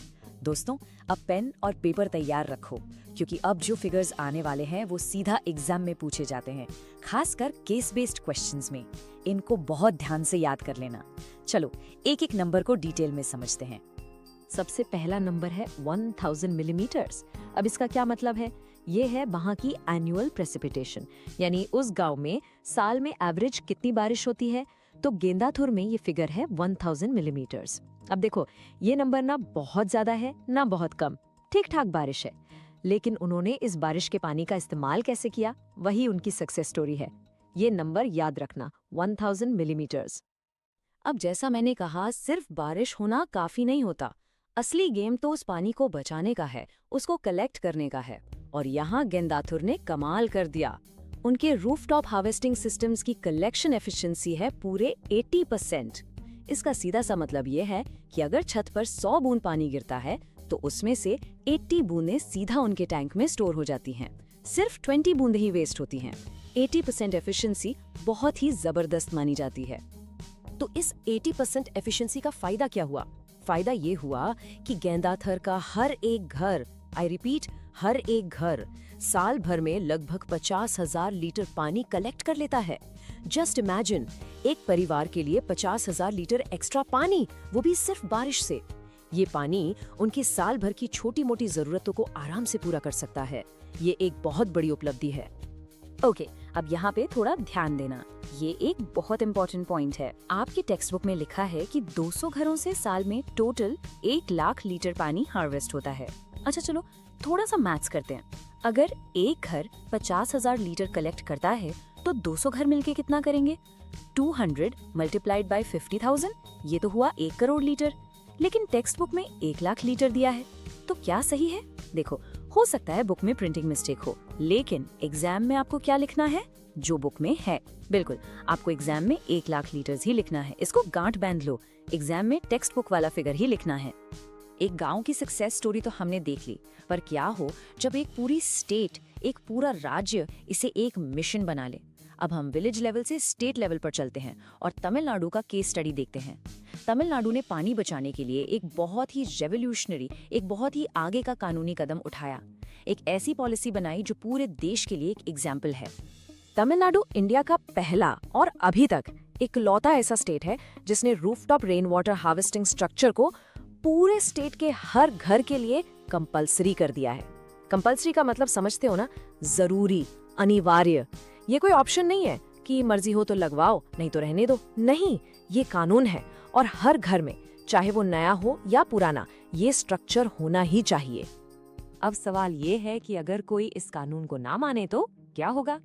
दोस्तों, अब पेन और पेपर तैयार रखो, क्योंकि अब जो फिगर्स आने वाले हैं वो सीधा एग्जाम में पूछे जाते हैं, खासकर केस बेस्ड क्वेश्चंस में। इनको बहुत ध्यान से याद कर लेना। चलो एक एक नंबर को डिटेल में समझते हैं। सबसे पहला नंबर है 1000 मिलीमीटर्स। अब इसका क्या मतलब है? ये है वहाँ की एनुअल प्रेसिपिटेशन, यानी उस गांव में साल में एवरेज कितनी बारिश होती है। तो गेंदाथुर में ये फिगर है 1000 मिलीमीटर्स। अब देखो, ये नंबर ना बहुत ज्यादा है ना बहुत कम, ठीक ठाक बारिश है। लेकिन उन्होंने इस बारिश के पानी का इस्तेमाल कैसे किया, वही उनकी सक्सेस स्टोरी है। ये नंबर याद रखना, 1000 मिलीमीटर्स। अब जैसा मैंने कहा, सिर्फ बारिश होना काफी नहीं होता। असली गेम तो उस पानी को बचाने का है, उसको कलेक्ट करने का है। और यहाँ गेंदाथुर ने कमाल कर दिया। उनके रूफटॉप हार्वेस्टिंग सिस्टम्स की कलेक्शन एफिशिएंसी है पूरे 80%। इसका सीधा सा मतलब ये है कि अगर छत पर 100 बूंद पानी गिरता है तो उसमें से 80 बूंदें सीधा उनके टैंक में स्टोर हो जाती हैं। सिर्फ 20 बूंदें ही वेस्ट होती हैं। 80% एफिशिएंसी बहुत ही जबरदस्त मानी जाती है। तो इस 80% एफिशिएंसी का फायदा क्या हुआ? फायदा ये हुआ कि गेंदाथर का हर एक घर, आई रिपीट, हर एक घर साल भर में लगभग 50,000 लीटर पानी कलेक्ट कर लेता है। जस्ट इमेजिन, एक परिवार के लिए 50,000 लीटर एक्स्ट्रा पानी, वो भी सिर्फ बारिश से। ये पानी उनकी साल भर की छोटी मोटी जरूरतों को आराम से पूरा कर सकता है। ये एक बहुत बड़ी उपलब्धि है। ओके, अब यहाँ पे थोड़ा ध्यान देना। ये एक बहुत इंपॉर्टेंट पॉइंट है। आपकी टेक्स्ट बुक में लिखा है कि 200 घरों से साल में टोटल 1 लाख लीटर पानी हार्वेस्ट होता है। अच्छा चलो थोड़ा सा मैथ्स करते हैं। अगर एक घर 50,000 लीटर कलेक्ट करता है तो 200 घर मिलके कितना करेंगे? 200 मल्टीप्लाइड बाय 50,000, ये तो हुआ 1 करोड़ लीटर। लेकिन टेक्स्ट बुक में 1 लाख लीटर दिया है, तो क्या सही है? देखो, हो सकता है बुक में प्रिंटिंग मिस्टेक हो, लेकिन एग्जाम में आपको क्या लिखना है? जो बुक में है। बिल्कुल, आपको एग्जाम में 1 लाख लीटर ही लिखना है। इसको गांठ बांध लो, एग्जाम में टेक्स्ट बुक वाला फिगर ही लिखना है। एक गांव की सक्सेस स्टोरी तो हमने देख ली, पर क्या हो जब एक पूरी स्टेट, एक पूरा राज्य इसे एक मिशन बना ले। अब हम विलेज लेवल से स्टेट लेवल पर चलते हैं और तमिलनाडु का केस स्टडी देखते हैं। तमिलनाडु ने पानी बचाने के लिए एक बहुत ही रेवोल्यूशनरी, एक बहुत ही आगे का कानूनी कदम उठाया। एक ऐसी पॉलिसी बनाई जो पूरे देश के लिए एक एग्जाम्पल है। तमिलनाडु इंडिया का पहला और अभी तक इकलौता ऐसा स्टेट है जिसने rooftop rain water harvesting structure को पूरे स्टेट के हर घर के लिए कंपलसरी कर दिया है। कंपलसरी का मतलब समझते हो ना? जरूरी, अनिवार्य। ये कोई ऑप्शन नहीं है कि मर्जी हो तो लगवाओ, नहीं तो रहने दो। नहीं, ये कानून है और हर घर में, चाहे वो नया हो या पुराना, ये स्ट्रक्चर होना ही चाहिए। अब सवाल ये है कि अगर कोई इस कानून को ना माने तो क्या होगा?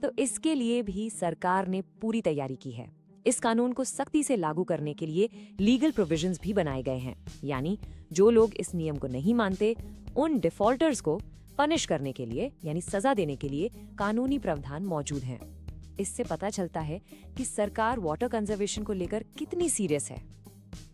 तो इसके लिए भी सरकार ने पूरी तैयारी की है। इस कानून को सख्ती से लागू करने के लिए लीगल प्रोविजंस भी बनाए गए हैं, यानी जो लोग इस नियम को नहीं मानते उन डिफॉल्टर्स को पनिश करने के लिए, यानी सजा देने के लिए कानूनी प्रावधान मौजूद हैं। इससे पता चलता है कि सरकार वाटर कंजर्वेशन को लेकर कितनी सीरियस है।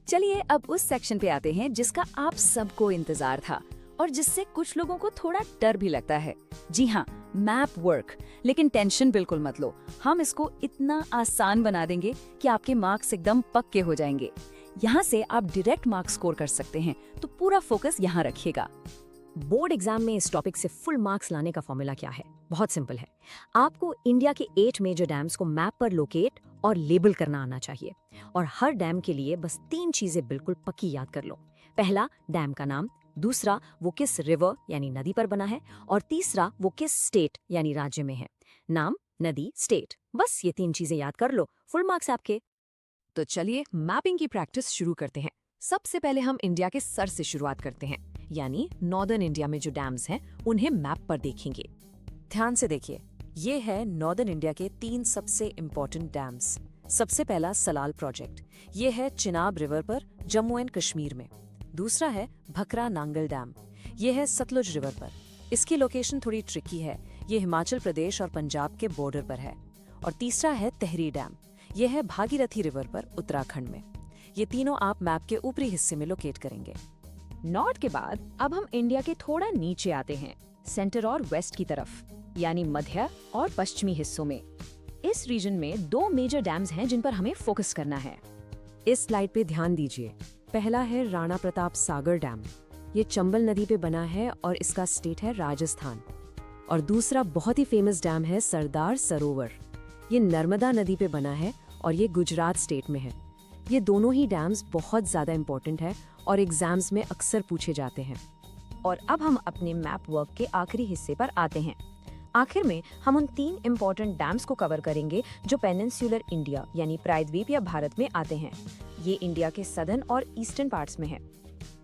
चलिए अब उस सेक्शन पे आते हैं जिसका आप सबको इंतजार था और जिससे कुछ लोगों को थोड़ा डर भी लगता है। जी हाँ, मैप वर्क। लेकिन टेंशन बिल्कुल मत लो, हम इसको इतना आसान बना देंगे कि आपके मार्क्स एकदम पक्के हो जाएंगे। यहाँ से आप डायरेक्ट मार्क्स स्कोर कर सकते हैं, तो पूरा फोकस यहाँ रखिएगा। बोर्ड एग्जाम में इस टॉपिक से फुल मार्क्स लाने का फॉर्मूला क्या है? बहुत सिंपल है। आपको इंडिया के 8 मेजर डैम्स को मैप पर लोकेट और लेबल करना आना चाहिए। और हर डैम के लिए बस 3 चीजें बिल्कुल पक्की याद कर लो। पहला, डैम का नाम। दूसरा, वो किस रिवर यानी नदी पर बना है। और तीसरा, वो किस स्टेट यानी राज्य में है। नाम, नदी, स्टेट, बस ये 3 चीजें याद कर लो, फुल मार्क्स आपके। तो चलिए मैपिंग की प्रैक्टिस शुरू करते हैं। सबसे पहले हम इंडिया के सर से शुरुआत करते हैं, यानी नॉर्दर्न इंडिया में जो डैम्स हैं उन्हें मैप पर देखेंगे। ध्यान से देखिए, ये है नॉर्दर्न इंडिया के 3 सबसे इम्पोर्टेंट डैम्स। सबसे पहला सलाल प्रोजेक्ट, ये है चिनाब रिवर पर जम्मू एंड कश्मीर में। दूसरा है भखरा नांगल डैम, ये है सतलुज रिवर पर। इसकी लोकेशन थोड़ी ट्रिकी है, ये हिमाचल प्रदेश और पंजाब के बॉर्डर पर है। और तीसरा है तहरी डैम, ये है भागीरथी रिवर पर उत्तराखंड में। ये तीनों आप मैप के ऊपरी हिस्से में लोकेट करेंगे। नॉर्थ के बाद अब हम इंडिया के थोड़ा नीचे आते हैं, सेंटर और वेस्ट की तरफ, यानी मध्य और पश्चिमी हिस्सों में। इस रीजन में 2 मेजर डैम्स हैं जिन पर हमें फोकस करना है। इस स्लाइड पे ध्यान दीजिए। पहला है राणा प्रताप सागर डैम। ये चंबल नदी पे बना है और इसका स्टेट है राजस्थान। और दूसरा बहुत ही फेमस डैम है सरदार सरोवर। ये नर्मदा नदी पे बना है और ये गुजरात स्टेट में है। ये दोनों ही डैम्स बहुत ज़्यादा इम्पोर्टेंट है और एग्जाम्स में अक्सर पूछे जाते हैं। और अब हम अपने मैप वर्क के आखिरी हिस्से पर आते हैं। आखिर में हम उन 3 इम्पोर्टेंट डैम्स को कवर करेंगे जो पेनिनसुलर इंडिया यानी प्रायद्वीप या भारत में आते हैं। ये इंडिया के सदर्न और ईस्टर्न पार्ट्स में है।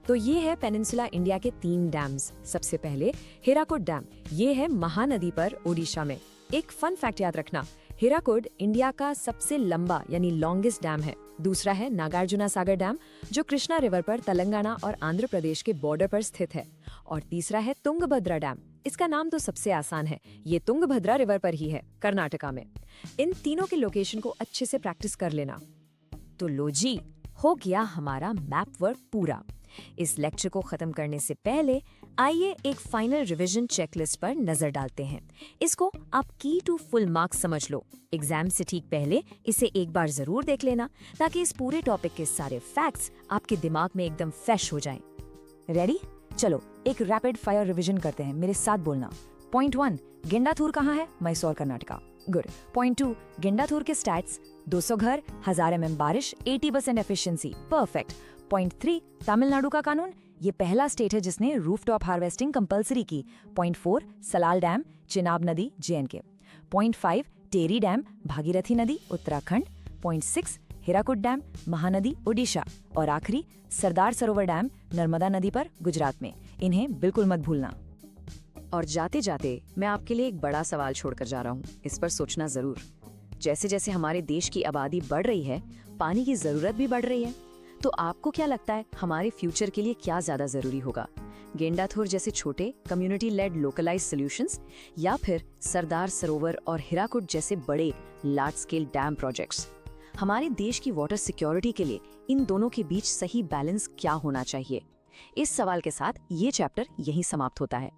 तो ये है पेनिनसुला इंडिया के 3 डैम्स। सबसे पहले हीराकुड डैम, ये है महानदी पर ओडिशा में। एक फन फैक्ट याद रखना, हीराकुड इंडिया का सबसे लंबा यानी लॉन्गेस्ट डैम है। दूसरा है नागार्जुना सागर डैम जो कृष्णा रिवर पर तेलंगाना और आंध्र प्रदेश के बॉर्डर पर स्थित है। और तीसरा है तुंगभद्रा डैम। इसका नाम तो सबसे आसान है, ये तुंगभद्रा रिवर पर ही है, कर्नाटका में। इन तीनों के लोकेशन को अच्छे से प्रैक्टिस कर लेना। तो लो जी, हो गया हमारा मैप वर्क पूरा। इस लेक्चर को खत्म करने से पहले आइए एक फाइनल रिवीजन चेकलिस्ट पर नजर डालते हैं। इसको आप की टू फुल मार्क्स समझ लो। एग्जाम से ठीक पहले इसे एक बार जरूर देख लेना ताकि इस पूरे टॉपिक के सारे फैक्ट्स आपके दिमाग में एकदम फ्रेश हो जाएं। रेडी? चलो एक रैपिड फायर रिवीजन करते हैं, मेरे साथ बोलना। पॉइंट 1, गेंडाथूर कहाँ है? मैसूर, कर्नाटका। गुड। पॉइंट 2, गेंडाथूर के स्टैट्स 200 घर, 1000 mm बारिश, 80% एफिशिएंसी, परफेक्ट। पॉइंट 3, तमिलनाडु का कानून, ये पहला स्टेट है जिसने रूफटॉप हार्वेस्टिंग कंपलसरी की। पॉइंट 4, सलाल डैम, चिनाब नदी, JNK। Point 5, Tehri dam, Bhagirathi नदी, उत्तराखंड। Point 6, Hirakud dam, Mahanadi, Odisha. और आखिरी सरदार सरोवर डैम, नर्मदा नदी पर, गुजरात में। इन्हें बिल्कुल मत भूलना। और जाते जाते मैं आपके लिए एक बड़ा सवाल छोड़कर जा रहा हूँ, इस पर सोचना जरूर। जैसे जैसे हमारे देश की आबादी बढ़ रही है, पानी की जरूरत भी बढ़ रही है। तो आपको क्या लगता है हमारे फ्यूचर के लिए क्या ज्यादा जरूरी होगा? गेंडाथूर जैसे छोटे कम्युनिटी लेड लोकलाइज सॉल्यूशंस, या फिर सरदार सरोवर और हीराकुड जैसे बड़े लार्ज स्केल डैम प्रोजेक्ट्स? हमारे देश की वाटर सिक्योरिटी के लिए इन दोनों के बीच सही बैलेंस क्या होना चाहिए? इस सवाल के साथ ये चैप्टर यहीं समाप्त होता है।